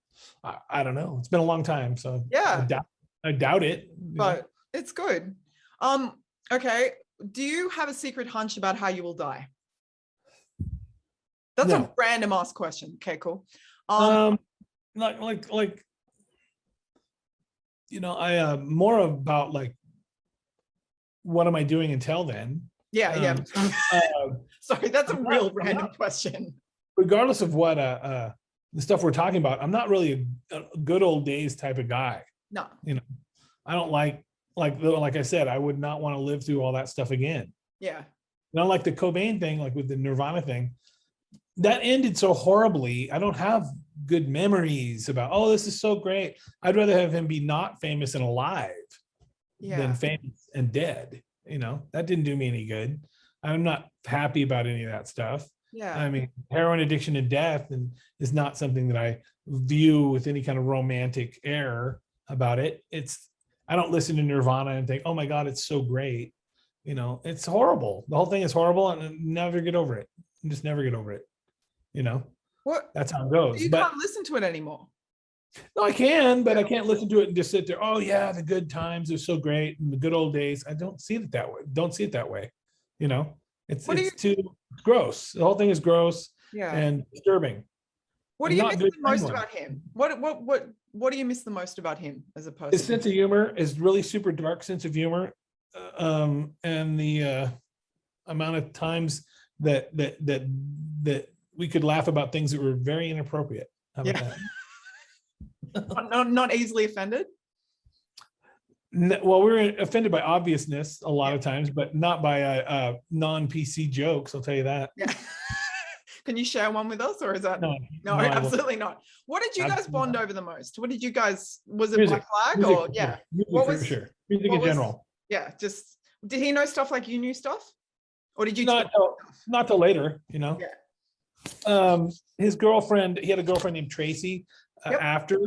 I don't know. It's been a long time, so I doubt it. But it's good. Okay. Do you have a secret hunch about how you will die? That's a random ass question. Okay, cool. Like you know, I more about like what am I doing until then? Yeah. Sorry, that's a real random question. Regardless of what the stuff we're talking about, I'm not really a good old days type of guy. No. You know, I don't like I said, I would not want to live through all that stuff again. Yeah. Not like the Cobain thing, like with the Nirvana thing, that ended so horribly. I don't have good memories about, oh, this is so great. I'd rather have him be not famous and alive than famous and dead. You know, that didn't do me any good. I'm not happy about any of that stuff. Yeah. I mean, heroin addiction and death and is not something that I view with any kind of romantic air about it. I don't listen to Nirvana and think, oh my God, it's so great. You know, it's horrible. The whole thing is horrible, and I never get over it. I just never get over it. You know, What? that's how it goes. You But can't listen to it anymore. no, I can, but I can't listen to it and just sit there. Oh yeah, the good times are so great and the good old days. I don't see it that way. Don't see it that way. You know, it's too gross. The whole thing is gross and disturbing. What do you miss the most about him? What do you miss the most about him as a person? His sense of humor is really super dark sense of humor, and the amount of times that we could laugh about things that were very inappropriate. How about that? Not easily offended. Well, we're offended by obviousness a lot of times, but not by non-PC jokes. I'll tell you that. Yeah. Can you share one with us, or is that no, absolutely not? What did you guys bond over the most? What did you guys? Was it Black Flag music, or yeah? Music, what was for sure? Music in general. Yeah, just did he know stuff like you knew stuff, or did you not till later? You know. Yeah. His girlfriend. He had a girlfriend named Tracy. After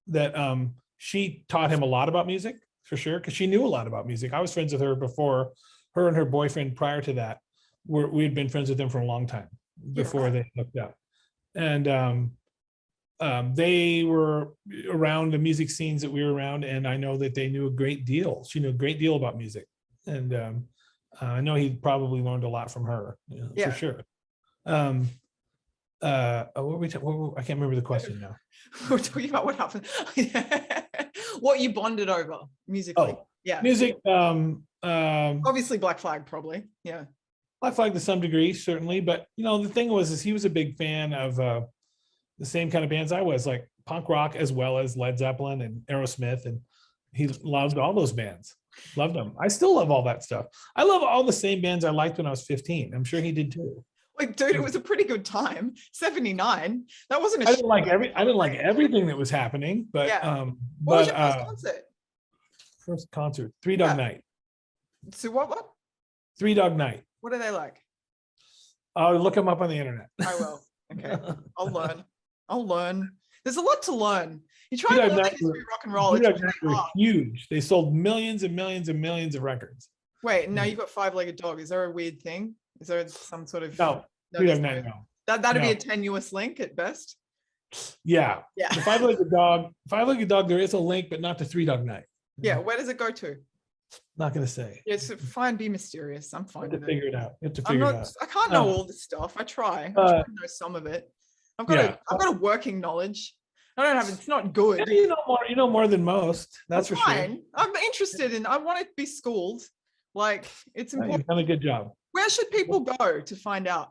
that, she taught him a lot about music for sure, because she knew a lot about music. I was friends with her before. Her and her boyfriend prior to that we had been friends with them for a long time before they hooked up, and they were around the music scenes that we were around, and I know that they knew a great deal. She knew a great deal about music, and I know he probably learned a lot from her, for sure. What were we I can't remember the question now. We're talking about what happened. What you bonded over musically. Music. Obviously Black Flag, probably. Yeah. Black Flag to some degree, certainly, but the thing is he was a big fan of the same kind of bands I was, like punk rock as well as Led Zeppelin and Aerosmith, and he loved all those bands. Loved them. I still love all that stuff. I love all the same bands I liked when I was 15. I'm sure he did too. Like, dude, it was a pretty good time. 79. That wasn't. I didn't like everything that was happening, but what was your first concert? First concert, Three Dog Night. So what? Three Dog Night. What are they like? I'll look them up on the internet. I will. Okay, I'll learn. There's a lot to learn. You try to learn the history of rock and roll. It's really hard. Huge. They sold millions and millions and millions of records. Wait, now you've got Five-Legged Dog. Is there a weird thing? Is there some sort of no? That'd be a tenuous link at best. Yeah. The Five-Legged Dog. There is a link, but not to Three Dog Night. Yeah. Where does it go to? Not gonna say. Yeah, it's fine. Be mysterious. I'm fine. To figure it out. You have to figure it out. I can't know all this stuff. I try. I try to know some of it. I've got a working knowledge. I don't have. It's not good. You know more. You know more than most. That's for fine. Sure. I'm interested in. I want to be schooled. Like, it's important. You've done a good job. Where should people go to find out?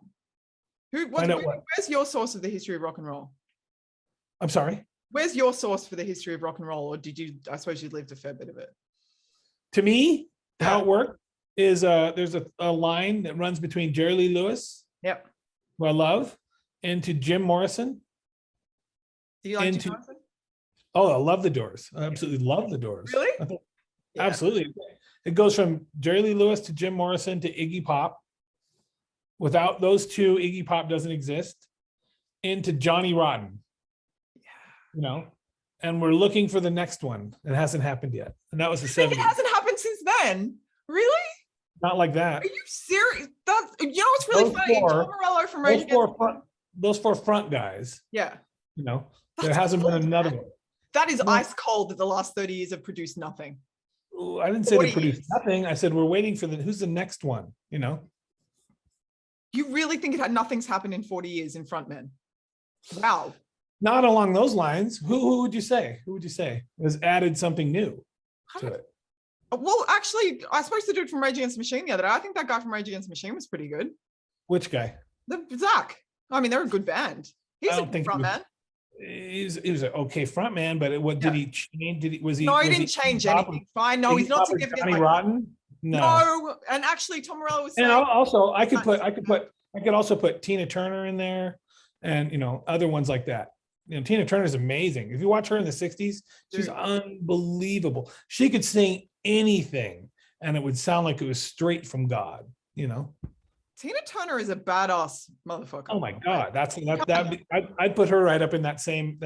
Where's your source of the history of rock and roll? I'm sorry? Where's your source for the history of rock and roll? Or I suppose you lived a fair bit of it. To me, how it worked is there's a line that runs between Jerry Lee Lewis, who I love, and to Jim Morrison. Do you like Jim Morrison? Oh, I love the Doors. I absolutely love the Doors. Really? Absolutely. It goes from Jerry Lee Lewis to Jim Morrison to Iggy Pop. Without those two, Iggy Pop doesn't exist. Into Johnny Rotten. And we're looking for the next one. It hasn't happened yet. And that was the 70s. It hasn't happened since then. Really? Not like that. Are you serious? What's really funny? Tom Morello from Rage those four front guys. Yeah. There hasn't been another one. That is ice cold that the last 30 years have produced nothing. I didn't say they produced nothing. I said we're waiting for who's the next one, You really think nothing's happened in 40 years in frontmen? Wow. Not along those lines. Who would you say? Who would you say has added something new to it? Well, actually, I spoke to the dude from Rage Against the Machine the other day. I think that guy from Rage Against the Machine was pretty good. Which guy? Zach. I mean, they're a good band. He's a good frontman. He was an okay frontman, but did he change? No, he didn't change anything. Fine. No, he's not significant. Johnny Rotten? No. And actually, Tom Morello was saying. And also, I could also put Tina Turner in there, and other ones like that. Tina Turner's amazing. If you watch her in the 60s, she's unbelievable. She could sing anything and it would sound like it was straight from God, Tina Turner is a badass motherfucker. Oh my God, I'd put her right up in that same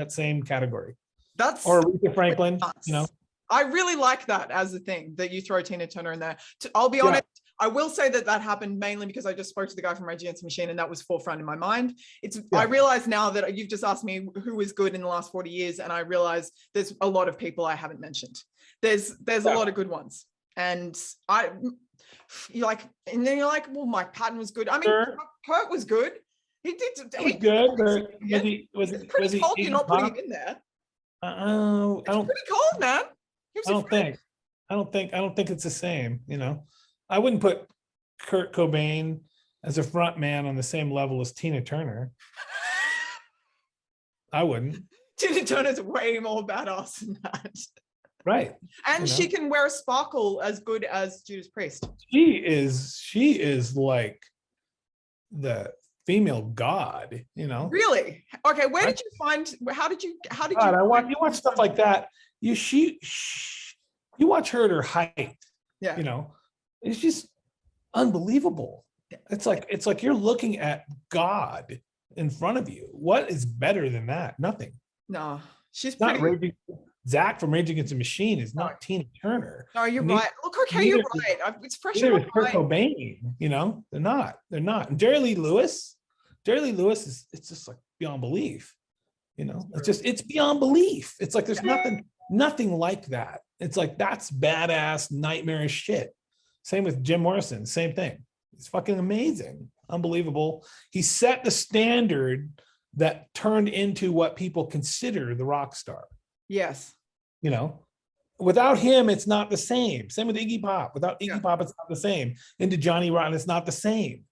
category. That's or Aretha Franklin, you know. I really like that as a thing that you throw Tina Turner in there. I'll be honest, I will say that happened mainly because I just spoke to the guy from Rage Against the Machine and that was forefront in my mind. I realize now that you've just asked me who was good in the last 40 years, and I realize there's a lot of people I haven't mentioned. There's a lot of good ones, and you're like, well, Mike Patton was good. I mean, Kurt was good. He was good, but was he pretty cold? You're not putting him in there. I don't. Pretty cold, man. I don't think it's the same. You know, I wouldn't put Kurt Cobain as a front man on the same level as Tina Turner. I wouldn't. Tina Turner's way more badass than that. Right. And she can wear a sparkle as good as Judas Priest. She is like the female god, you know. Really? Okay, where did you find God, you watch stuff like that. You watch her at her height. Yeah. You know, it's just unbelievable. It's like you're looking at God in front of you. What is better than that? Nothing. No, she's not pretty. Raging. Zach from Rage Against the Machine is not Tina Turner. No, you're right. Look, okay, you're right. It's fresh in my mind. Kurt Cobain, you know, they're not. And Jerry Lee Lewis is, it's just like beyond belief. You know, it's beyond belief. It's like there's nothing like that. It's like that's badass, nightmarish shit. Same with Jim Morrison, same thing. It's fucking amazing, unbelievable. He set the standard that turned into what people consider the rock star. Yes. You know, without him, it's not the same. Same with Iggy Pop. Without Iggy Pop, it's not the same. Into Johnny Rotten, it's not the same.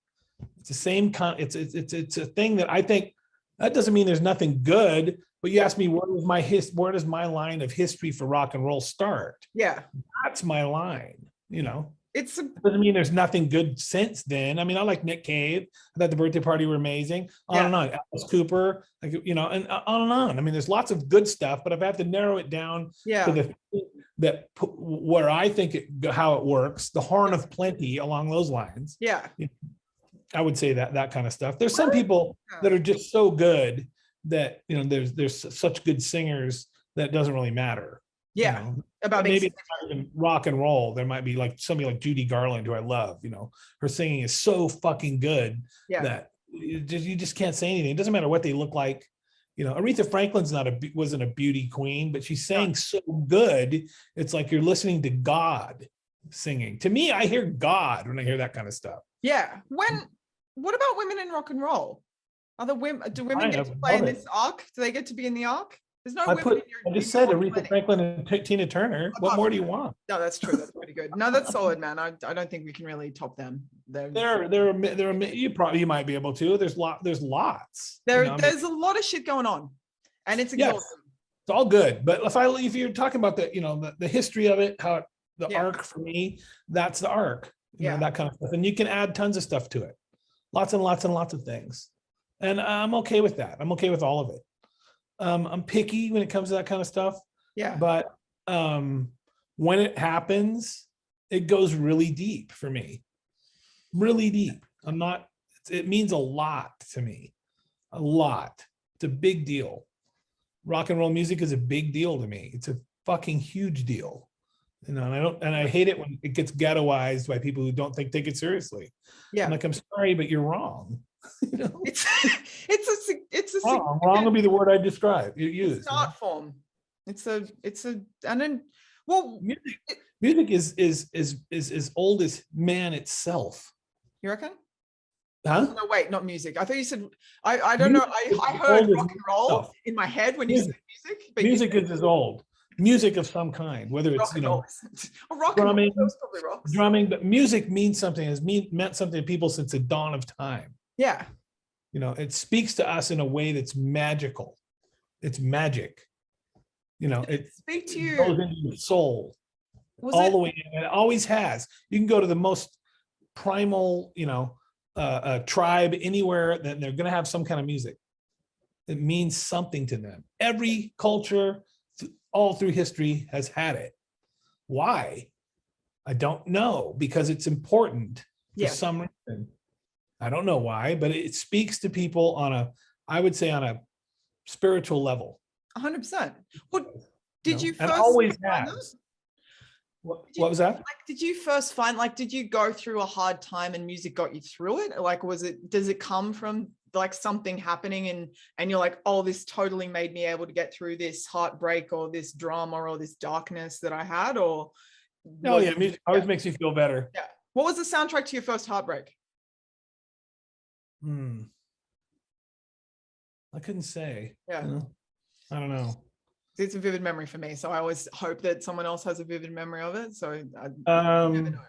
It's the same it's a thing that I think that doesn't mean there's nothing good. But you ask me, where does my line of history for rock and roll start? Yeah, that's my line. You know, it doesn't mean there's nothing good since then. I mean, I like Nick Cave. I thought the Birthday Party were amazing. On and on. Alice Cooper, like, you know, and on and on. I mean, there's lots of good stuff, but if I have to narrow it down to where I think how it works, the Horn of Plenty along those lines. Yeah, you know, I would say that kind of stuff. There's some people that are just so good that, you know, there's such good singers that it doesn't really matter. Yeah, you know? about maybe in rock and roll, there might be like somebody like Judy Garland, who I love. You know, her singing is so fucking good that you just can't say anything. It doesn't matter what they look like. You know, Aretha Franklin's wasn't a beauty queen, but she sang so good. It's like you're listening to God singing. To me, I hear God when I hear that kind of stuff. Yeah. What about women in rock and roll? Do women get to play in this arc? Do they get to be in the arc? There's no women in your. I just said Aretha Franklin and Tina Turner. What more do you want? No, that's true. That's pretty good. No, that's solid, man. I don't think we can really top them. You might be able to. There's lots. There's a lot of shit going on, and it's exhausting. Yes, it's all good. But if you're talking about the history of it, how the arc for me, that's the arc. You know, that kind of stuff, and you can add tons of stuff to it. Lots and lots and lots of things. And I'm okay with that. I'm okay with all of it. I'm picky when it comes to that kind of stuff. Yeah. But when it happens, it goes really deep for me. Really deep. It means a lot to me. A lot. It's a big deal. Rock and roll music is a big deal to me. It's a fucking huge deal. You know, and I hate it when it gets ghettoized by people who don't take it seriously. Yeah. I'm like, I'm sorry, but you're wrong. You know? It's wrong would be the word I describe. You use. It's an art form. Music is as old as man itself. You reckon? Huh? No, wait, not music. I thought you said I don't know. I heard rock and roll in my head when you said music. But music is as old. Music of some kind, whether it's drumming, but music means something. Has meant something to people since the dawn of time. Yeah. You know, it speaks to us in a way that's magical. It's magic. You know, it goes into your soul all the way in. And it always has. You can go to the most primal, tribe anywhere, that they're going to have some kind of music. It means something to them. Every culture all through history has had it. Why? I don't know, because it's important for some reason. I don't know why, but it speaks to people on a, I would say, on a spiritual level. 100%. What did you and first always find has. that? What was that? Like, did you first find, like, did you go through a hard time and music got you through it? Like, does it come from like something happening and you're like, oh, this totally made me able to get through this heartbreak or this drama or this darkness that I had? Or Oh yeah, music always makes me feel better. Yeah. What was the soundtrack to your first heartbreak? I couldn't say. Yeah. I don't know. It's a vivid memory for me, so I always hope that someone else has a vivid memory of it. So I never know.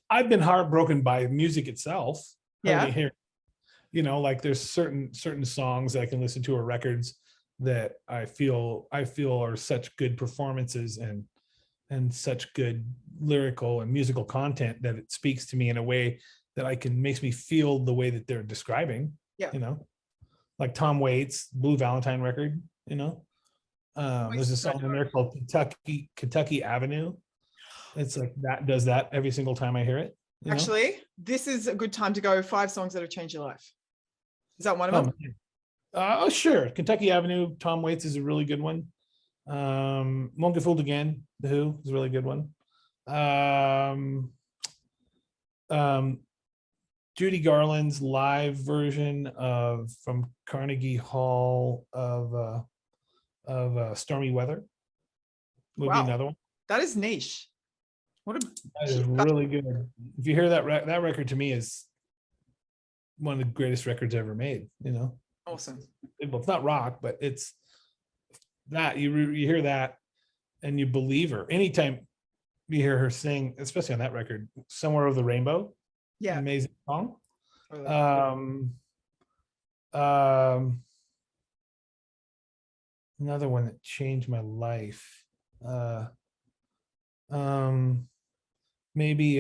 I've been heartbroken by music itself. Yeah. Like there's certain songs that I can listen to, or records that I feel are such good performances and such good lyrical and musical content that it speaks to me in a way that makes me feel the way that they're describing. Yeah. Like Tom Waits' Blue Valentine record, there's a song in there called Kentucky Avenue. It's like that does that every single time I hear it. Actually, this is a good time to go 5 songs that have changed your life. Is that one of them? Oh, sure. Kentucky Avenue, Tom Waits is a really good one. Won't Get Fooled Again, The Who is a really good one. Judy Garland's live version from Carnegie Hall of Stormy Weather would be another one. That is niche. That is really good. If you hear that record, to me is one of the greatest records ever made. Awesome. Well, it's not rock, but it's that you hear that and you believe her. Anytime you hear her sing, especially on that record, Somewhere Over the Rainbow. Yeah. Amazing song. Another one that changed my life. Maybe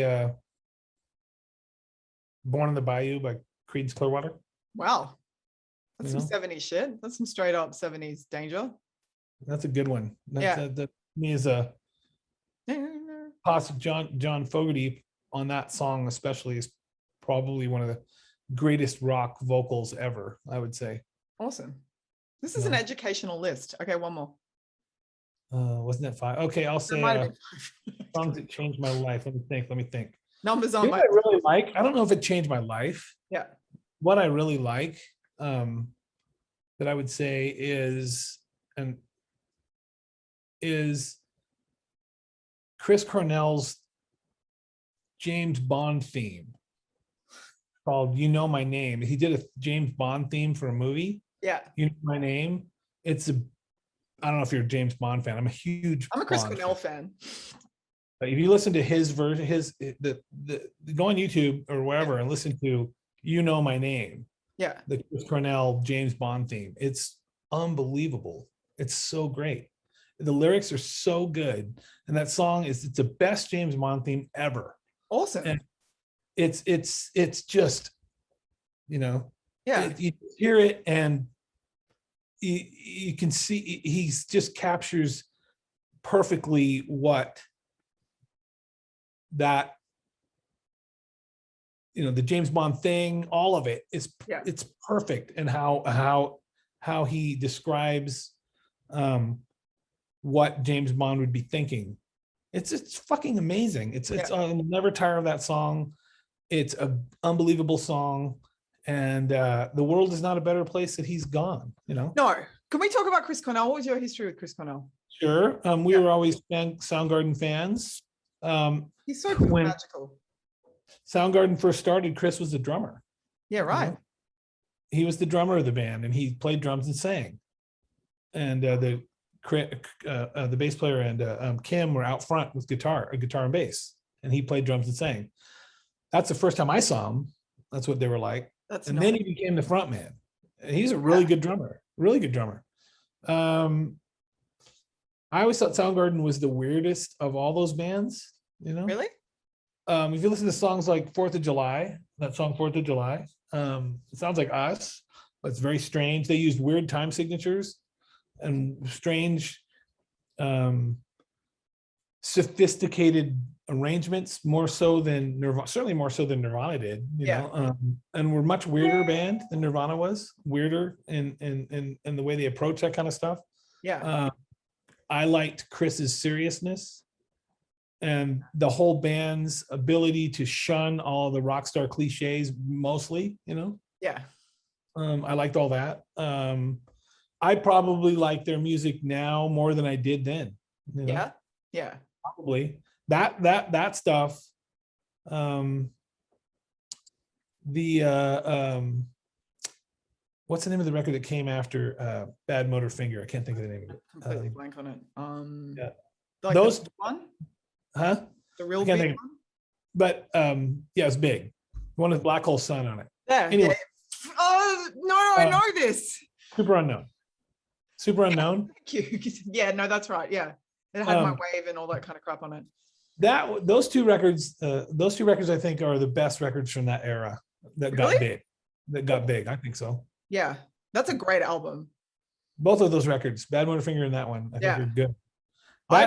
Born in the Bayou by Creedence Clearwater. Wow. That's some 70s shit. That's some straight up 70s danger. That's a good one. That me is a possible John Fogerty on that song especially is probably one of the greatest rock vocals ever, I would say. Awesome. This is an educational list. Okay, one more. Wasn't that 5? Okay, I'll say songs that changed my life. Let me think. Numbers on my. I really like. I don't know if it changed my life. Yeah. What I really like, that I would say is Chris Cornell's James Bond theme called "You Know My Name." He did a James Bond theme for a movie. Yeah. You Know My Name. I don't know if you're a James Bond fan. I'm a Chris Cornell fan. But if you listen to his version, go on YouTube or wherever and listen to "You Know My Name." Yeah. The Chris Cornell James Bond theme. It's unbelievable. It's so great. The lyrics are so good, and that song it's the best James Bond theme ever. Awesome. And it's just, Yeah. You hear it and you can see he's just captures perfectly what that the James Bond thing, all of it is it's perfect. And how he describes what James Bond would be thinking. It's fucking amazing. I'll never tire of that song. It's an unbelievable song. And the world is not a better place that he's gone, No. Can we talk about Chris Cornell? What was your history with Chris Cornell? Sure. We were always Soundgarden fans. He's so magical. Soundgarden first started, Chris was the drummer. Yeah, right. He was the drummer of the band, and he played drums and sang. And the bass player and Kim were out front with guitar and bass, and he played drums and sang. That's the first time I saw him. That's what they were like. Then he became the front man. And he's a really good drummer. Really good drummer. I always thought Soundgarden was the weirdest of all those bands. Really? If you listen to songs like 4th of July, that song 4th of July, it sounds like us, but it's very strange. They used weird time signatures and strange, sophisticated arrangements more so than Nirvana, certainly more so than Nirvana did, you know, and we're much weirder band than Nirvana was, weirder in the way they approach that kind of stuff. Yeah. I liked Chris's seriousness and the whole band's ability to shun all the rock star cliches mostly, you know. Yeah. I liked all that. I probably like their music now more than I did then. You know? Yeah. Probably that stuff. What's the name of the record that came after Bad Motor Finger? I can't think of the name of it. Completely blank on it. Yeah. Like Those the one? Huh? The real big one? But yeah, it's big. One with Black Hole Sun on it. Yeah. Anyway. Yeah. Oh no, I know this. Super Unknown. Thank you. Yeah, no, that's right. Yeah. It had My Wave and all that kind of crap on it. Those two records I think are the best records from that era that got big. I think so. Yeah, that's a great album. Both of those records, Bad Motor Finger and that one, I think are good.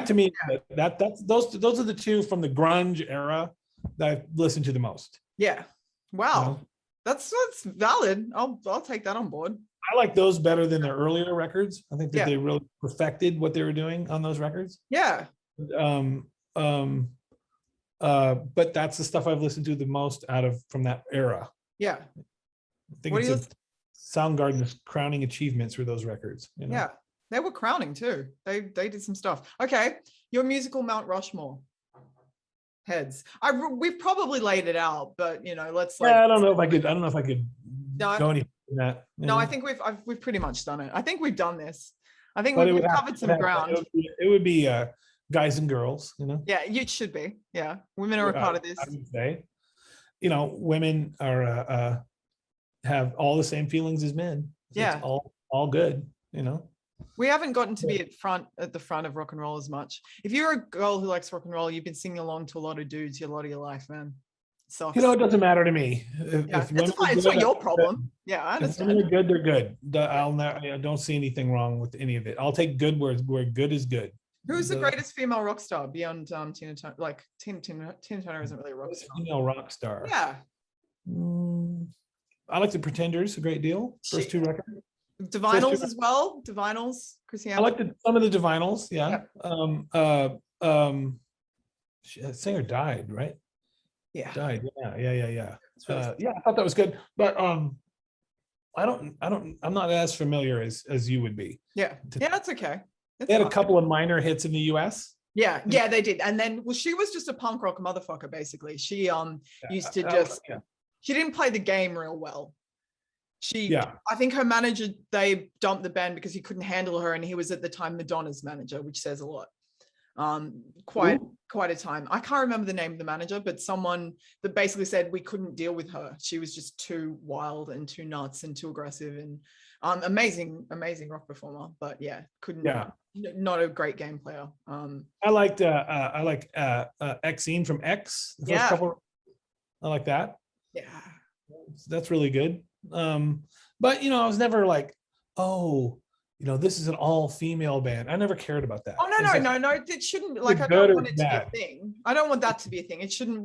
To me, that's those are the two from the grunge era that I've listened to the most. Yeah. Wow. You know? That's valid. I'll take that on board. I like those better than their earlier records. I think that they really perfected what they were doing on those records. Yeah. But that's the stuff I've listened to the most from that era. Yeah. I think it's Soundgarden's crowning achievements for those records. You know? Yeah. They were crowning too. They did some stuff. Okay. Your musical Mount Rushmore. Heads. We've probably laid it out, but you know, let's I don't know if I could go any that. No, I think we've pretty much done it. I think we've done this. I think we've covered some ground. It would be guys and girls, you know. Yeah, it should be. Yeah, women are a part of this. I would say, you know, women are have all the same feelings as men. So it's all good, you know. We haven't gotten to be at the front of rock and roll as much. If you're a girl who likes rock and roll, you've been singing along to a lot of dudes a lot of your life, man. So you know, it doesn't matter to me. It's fine. It's not your problem. Yeah, I understand. If they're good, they're good. I don't see anything wrong with any of it. I'll take good where good is good. Who's the greatest female rock star beyond Tina Turner? Like Tina Turner isn't really a rock star. Female rock star. Yeah. I like the Pretenders a great deal. First two records. Divinals as well. Divinals. Chrissy. I like some of the Divinals. Yeah. Singer died, right? Yeah. Died. Yeah. I thought that was good, but I'm not as familiar as you would be. Yeah. That's okay. They had a couple of minor hits in the US. Yeah, they did. And then she was just a punk rock motherfucker, basically. She used to she didn't play the game real well. I think her manager, they dumped the band because he couldn't handle her, and he was at the time Madonna's manager, which says a lot. Quite a time. I can't remember the name of the manager, but someone that basically said we couldn't deal with her. She was just too wild and too nuts and too aggressive and amazing rock performer, but not a great game player. I like Exene from X. The first couple, I like that. Yeah, that's really good. But you know, I was never like, this is an all-female band. I never cared about that. Oh no, it shouldn't. Like, I don't want it to be a thing. I don't want that to be a thing. It shouldn't.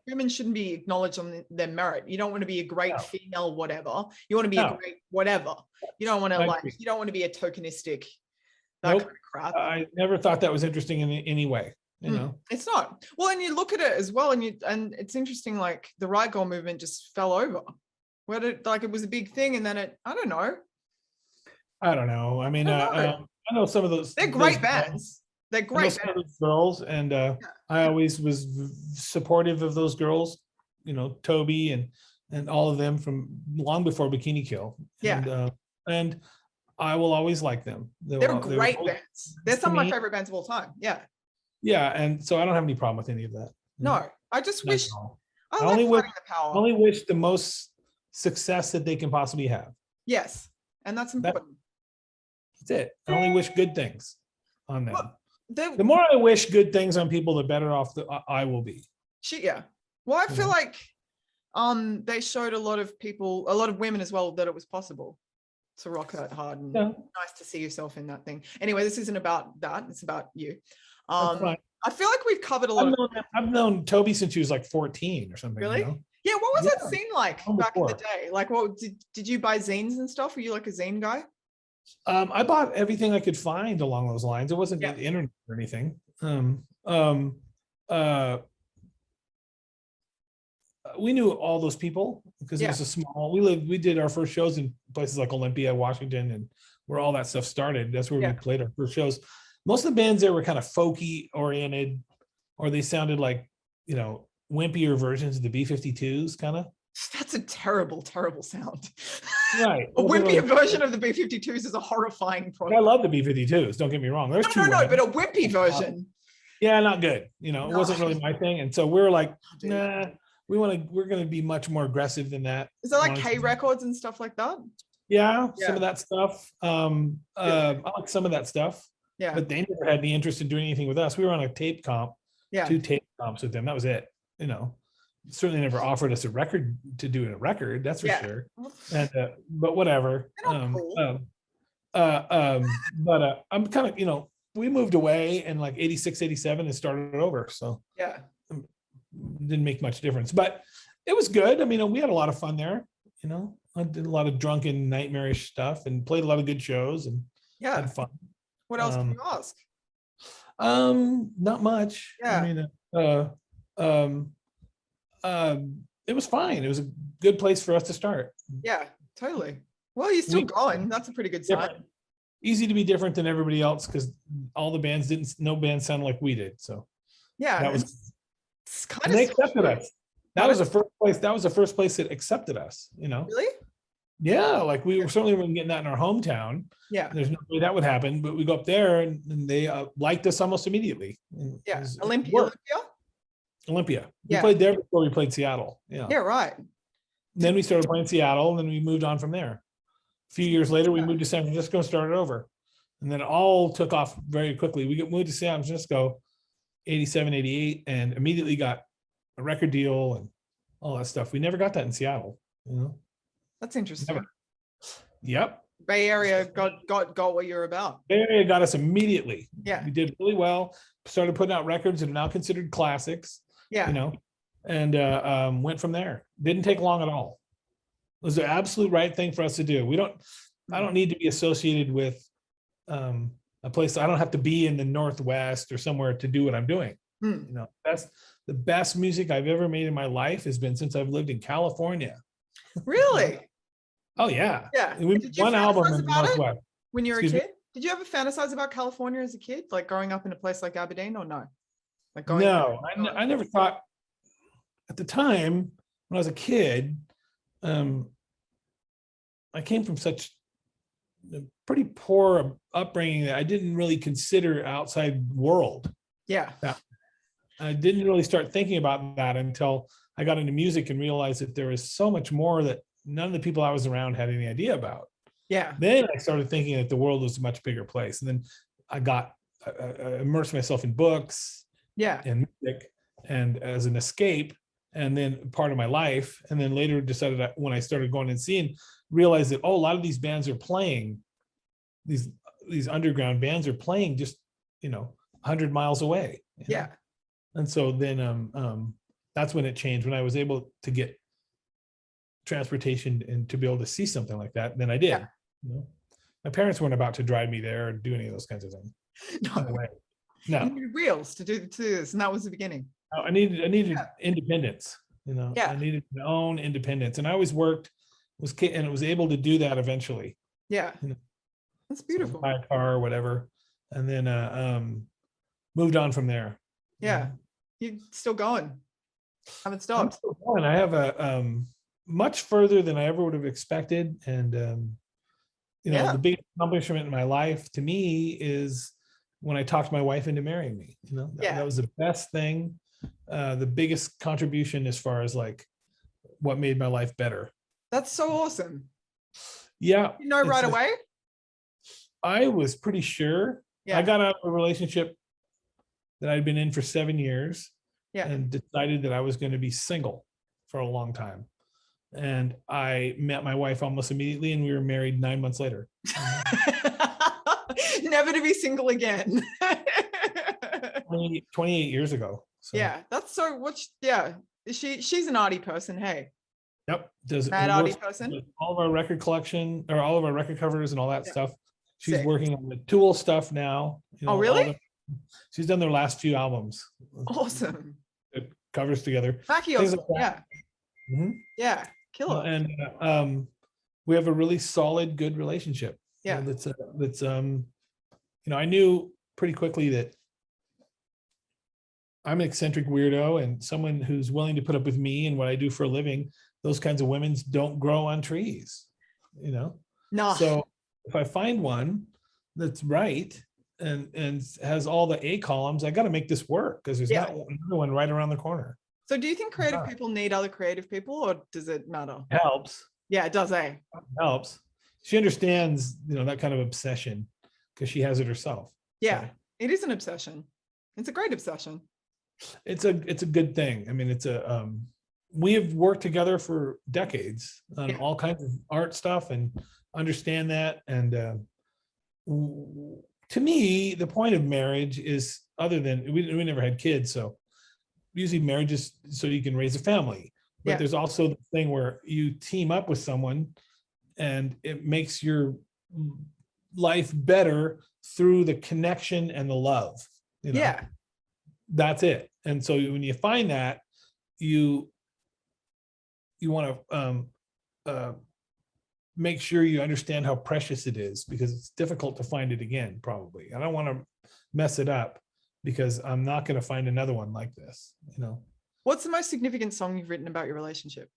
Women shouldn't be acknowledged on their merit. You don't want to be a great female whatever. You want to be a great whatever. You don't want to You don't want to be a tokenistic. Kind of crap. I never thought that was interesting in any way. You know, it's not. Well, and you look at it as well, and it's interesting. Like the Riot Girl movement just fell over. Where it was a big thing, and then I don't know. I mean, I know some of those. They're great bands. They're great bands. Some of those girls, and I always was supportive of those girls. You know, Toby and all of them from long before Bikini Kill. Yeah. And I will always like them. They're great bands. They're some of my favorite bands of all time. Yeah. Yeah, and so I don't have any problem with any of that. No, I just wish. I only wish the most success that they can possibly have. Yes, and that's important. That's it. I only wish good things on them. Well, the more I wish good things on people, the better off I will be. Well, I feel like they showed a lot of women as well, that it was possible to rock that hard, and nice to see yourself in that thing. Anyway, this isn't about that. It's about you. I feel like we've covered a lot. I've known Toby since she was like 14 or something. Really? You know? Yeah. What was that scene like back in the Before. day? Like, what did you buy zines and stuff? Were you like a zine guy? I bought everything I could find along those lines. It wasn't the internet or anything. We knew all those people because it was a small. We did our first shows in places like Olympia, Washington, and where all that stuff started. That's where we played our first shows. Most of the bands there were kind of folky oriented, or they sounded like, you know, wimpier versions of the B-52s, kind of. That's a terrible, terrible sound. Right. A wimpy version of the B-52s is a horrifying product. I love the B-52s. Don't get me wrong. There's no, but a wimpy version. Yeah, not good. You know, it wasn't really my thing, and so we were like, nah. We're going to be much more aggressive than that. Is that like K Records and stuff like that? Yeah, some of that stuff. I like some of that stuff. Yeah. But they never had any interest in doing anything with us. We were on a tape comp. Yeah. 2 tape comps with them. That was it. You know, certainly never offered us a record to do a record. That's for sure. And but whatever. Cool. But I'm kind of, you know, we moved away in like 86, 87 and started over. So didn't make much difference, but it was good. I mean, we had a lot of fun there. You know, I did a lot of drunken, nightmarish stuff and played a lot of good shows and had fun. What else can you ask? Not much. I mean, it was fine. It was a good place for us to start. Yeah, totally. Well, you're still going. That's a pretty good sign. Easy to be different than everybody else because all the bands no band sounded like we did. So that was. It's kind of. They accepted us. That was the first place. That was the first place that accepted us. You know. Really? Yeah, like we certainly weren't getting that in our hometown. Yeah. There's no way that would happen, but we go up there and they liked us almost immediately. Yeah. Olympia. We played there before we played Seattle. Yeah. Yeah. Right. Then we started playing Seattle, and then we moved on from there. A few years later, we moved to San Francisco and started over, and then it all took off very quickly. We moved to San Francisco. 87, 88, and immediately got a record deal and all that stuff. We never got that in Seattle, you know. That's interesting. Never. Yep. Bay Area got what you're about. Bay Area got us immediately. Yeah. We did really well. Started putting out records that are now considered classics. Yeah. You know, and went from there. Didn't take long at all. It was the absolute right thing for us to do. I don't need to be associated with a place. I don't have to be in the Northwest or somewhere to do what I'm doing. You know, that's the best music I've ever made in my life has been since I've lived in California. Really? Oh yeah. Yeah. We made one album in the Northwest. When you were a kid? Did you ever fantasize about California as a kid? Like growing up in a place like Aberdeen or no? Like going I never thought at the time when I was a kid, I came from such a pretty poor upbringing that I didn't really consider outside world. Yeah. I didn't really start thinking about that until I got into music and realized that there was so much more that none of the people I was around had any idea about. Yeah. Then I started thinking that the world was a much bigger place. And then I immersed myself in books and music and as an escape and then part of my life. And then later decided that when I started going and seeing, realized that, a lot of these bands are playing, these underground bands are playing just, 100 miles away. Yeah. And so then that's when it changed. When I was able to get transportation and to be able to see something like that, then I did. Yeah. My parents weren't about to drive me there or do any of those kinds of things. No way. No. You needed wheels to do this, and that was the beginning. I needed independence. I needed my own independence, and I always worked, and was able to do that eventually. Yeah, that's beautiful. So buy a car or whatever, and then moved on from there. Yeah, you're still going. Haven't stopped. I'm still going. I have a much further than I ever would have expected, and the biggest accomplishment in my life to me is when I talked my wife into marrying me. That was the best thing, the biggest contribution as far as like what made my life better. That's so awesome. Yeah. Right away? I was pretty sure. Yeah. I got out of a relationship that I'd been in for 7 years and decided that I was going to be single for a long time. And I met my wife almost immediately, and we were married 9 months later. Never to be single again. 28 years ago. So. Yeah, that's so. Yeah, she's an arty person. Hey. Yep. Does Mad arty person. All of our record collection or all of our record covers and all that stuff. She's Sick. working on the Tool stuff now. Oh, really? She's done their last few albums. Awesome. It covers together. Mackie Osborne, yeah. Mm-hmm. Yeah, killer. And we have a really solid, good relationship. Yeah. That's I knew pretty quickly that I'm an eccentric weirdo and someone who's willing to put up with me and what I do for a living. Those kinds of women don't grow on trees, No. So if I find one that's right and has all the A columns, I got to make this work because there's not another one right around the corner. So do you think creative people need other creative people, or does it matter? It helps. Yeah, it does, eh? It helps. She understands, that kind of obsession because she has it herself. Yeah, so. It is an obsession. It's a great obsession. It's a good thing. I mean, we have worked together for decades on all kinds of art stuff and understand that. And to me, the point of marriage is, other than we never had kids, so usually marriage is so you can raise a family. But there's also the thing where you team up with someone and it makes your life better through the connection and the love. Yeah. That's it. And so when you find that, you want to make sure you understand how precious it is, because it's difficult to find it again, probably. I don't want to mess it up because I'm not going to find another one like this, What's the most significant song you've written about your relationship?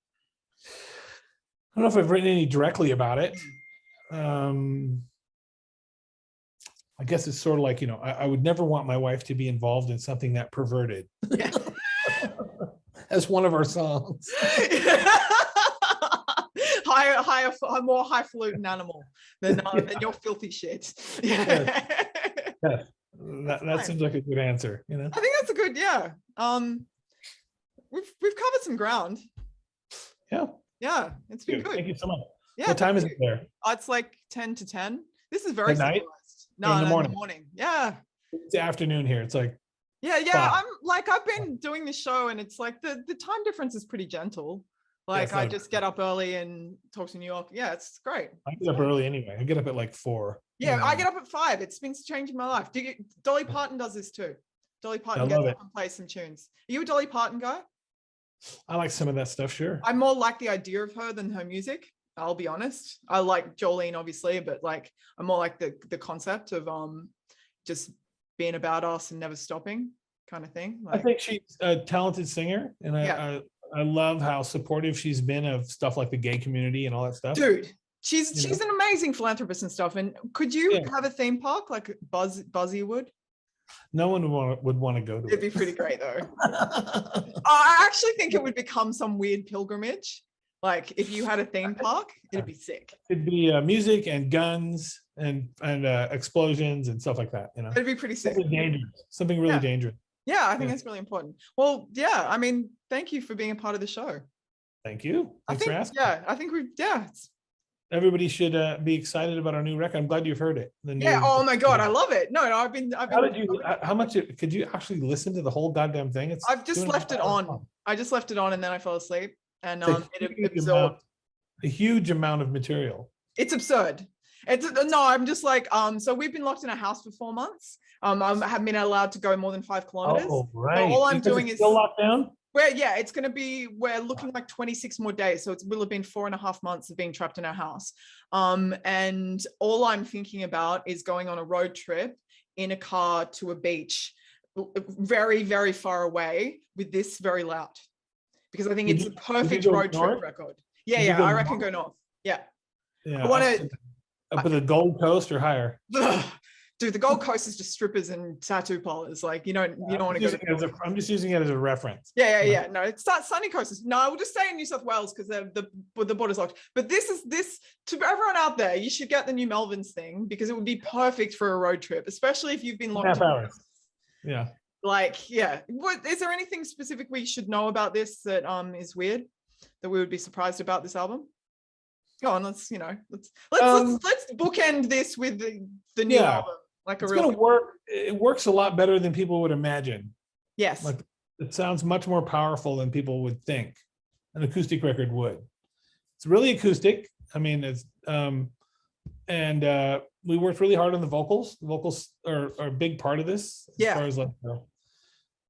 I don't know if I've written any directly about it. I guess it's sort of like, I would never want my wife to be involved in something that perverted. Yeah. As one of our songs. More highfalutin animal than your filthy shit. Yeah. Yes. That seems like a good answer, I think that's a good, we've covered some ground. Yeah, it's been good. Thank you so much. Yeah, what time is it there? It's like 10 to 10. This is very night? No, in the morning. Yeah. It's the afternoon here. It's like I've been doing this show and it's like the time difference is pretty gentle. Like I just get up early and talk to New York. Yeah, it's great. I get up early anyway. I get up at like 4. Yeah, I get up at 5. It's been changing my life. Dolly Parton does this too. Dolly Parton gets up and plays some tunes. Are you a Dolly Parton guy? I like some of that stuff, sure. I more like the idea of her than her music. I'll be honest. I like Jolene, obviously, but like I'm more like the concept of just being about us and never stopping kind of thing. I think she's a talented singer, and I love how supportive she's been of stuff like the gay community and all that stuff. Dude, she's an amazing philanthropist and stuff. And could you have a theme park like Buzzy would? No one would want to go to it. It'd be pretty great though. I actually think it would become some weird pilgrimage. Like if you had a theme park, it'd be sick. It'd be music and guns and explosions and stuff like that. It'd be pretty sick. Something dangerous. Something really dangerous. Yeah, I think that's really important. Well, yeah, I mean, thank you for being a part of the show. Thank you. Thanks for asking. Yeah, I think everybody should be excited about our new record. I'm glad you've heard it. Oh my God, I love it. No, I've been. How much could you actually listen to the whole goddamn thing? I've just left it on. I just left it on and then I fell asleep. And it absorbed a huge amount of material. It's absurd. I'm just like, so we've been locked in a house for 4 months. I haven't been allowed to go more than 5 kilometers. Oh, right. So all I'm doing is still locked down. We're looking like 26 more days. So it will have been 4.5 months of being trapped in our house. And all I'm thinking about is going on a road trip in a car to a beach very, very far away with this very loud. Because I think it's a perfect road trip record. Yeah, I reckon go north. Yeah. I want to up at the Gold Coast or higher. Dude, the Gold Coast is just strippers and tattoo parlors. Like you don't want to go. I'm just using it as a reference. Yeah. No, it's not sunny coasts. No, we'll just stay in New South Wales because the border's locked. But this to everyone out there. You should get the new Melvins thing because it would be perfect for a road trip, especially if you've been locked. Half hours. Yeah. What is there anything specific we should know about this that is weird that we would be surprised about this album? Go on, let's bookend this with the new album. Like a it's real going to work. It works a lot better than people would imagine. yes. Like it sounds much more powerful than people would think an acoustic record would. It's really acoustic. I mean, it's we worked really hard on the vocals. The vocals are a big part of this, as far as like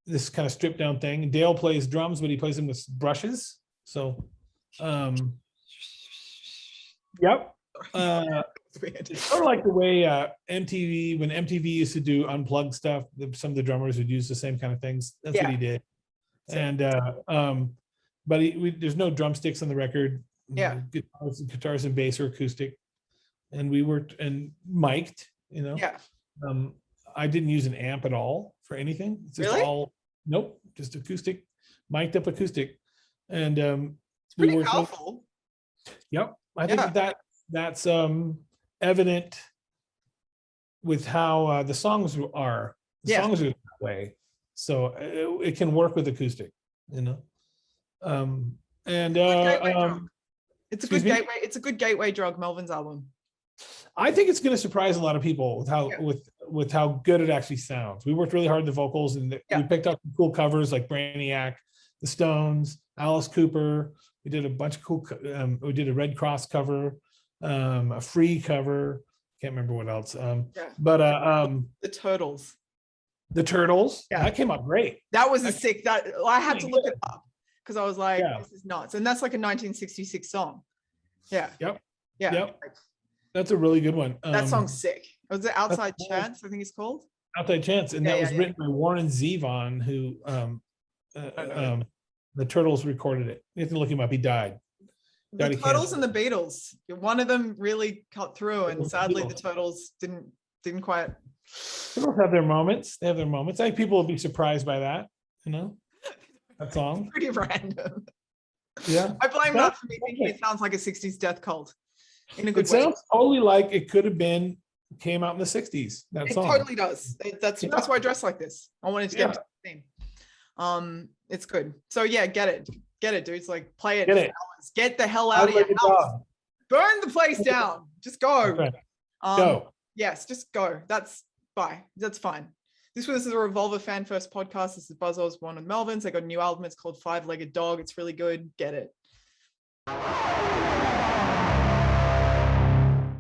this kind of stripped down thing. Dale plays drums, but he plays them with brushes. So, yep. It's sort of like the way MTV, when MTV used to do unplugged stuff, some of the drummers would use the same kind of things. That's what he did. And but there's no drumsticks on the record. Yeah, guitars and bass are acoustic, and we worked and mic'd. You know, I didn't use an amp at all for anything. It's just all just acoustic, mic'd up acoustic, and it's pretty powerful. Yep, I think that's evident with how the songs are. The songs are that way, so it can work with acoustic. You know, it's a good gateway. It's a good gateway drug. Melvin's album. I think it's going to surprise a lot of people with how with how good it actually sounds. We worked really hard on the vocals, and we picked up some cool covers like Brainiac, the Stones, Alice Cooper. We did a bunch of cool. We did a Red Cross cover, a Free cover. Can't remember what else. But the Turtles. The Turtles. Yeah, that came out great. That was a sick. That I had to look it up because I was like, this is nuts, and that's like a 1966 song. Yeah. Yep. That's a really good one. That song's sick. Was it Outside Chance? I think it's called Outside Chance, and that was written by Warren Zevon, who the Turtles recorded it. You have to look him up. He died. The Turtles and the Beatles. One of them really cut through, and sadly, the Turtles didn't quite. Turtles have their moments. They have their moments. I think people will be surprised by that. You know, that song. Pretty random. Yeah, I blame that for me thinking it sounds like a 60s death cult. In a good way. It sounds totally like it could have came out in the 60s. That song. It totally does. That's why I dress like this. I wanted to get to the theme. It's good. So get it, dudes. Like play it. Get the hell out of your house. Burn the place down. Just go. Okay. Go. Yes, just go. That's bye. That's fine. This was the Revolver Fan First podcast. This is Buzz Osborne and Melvins. They got a new album. It's called 5-Legged Dog. It's really good. Get it.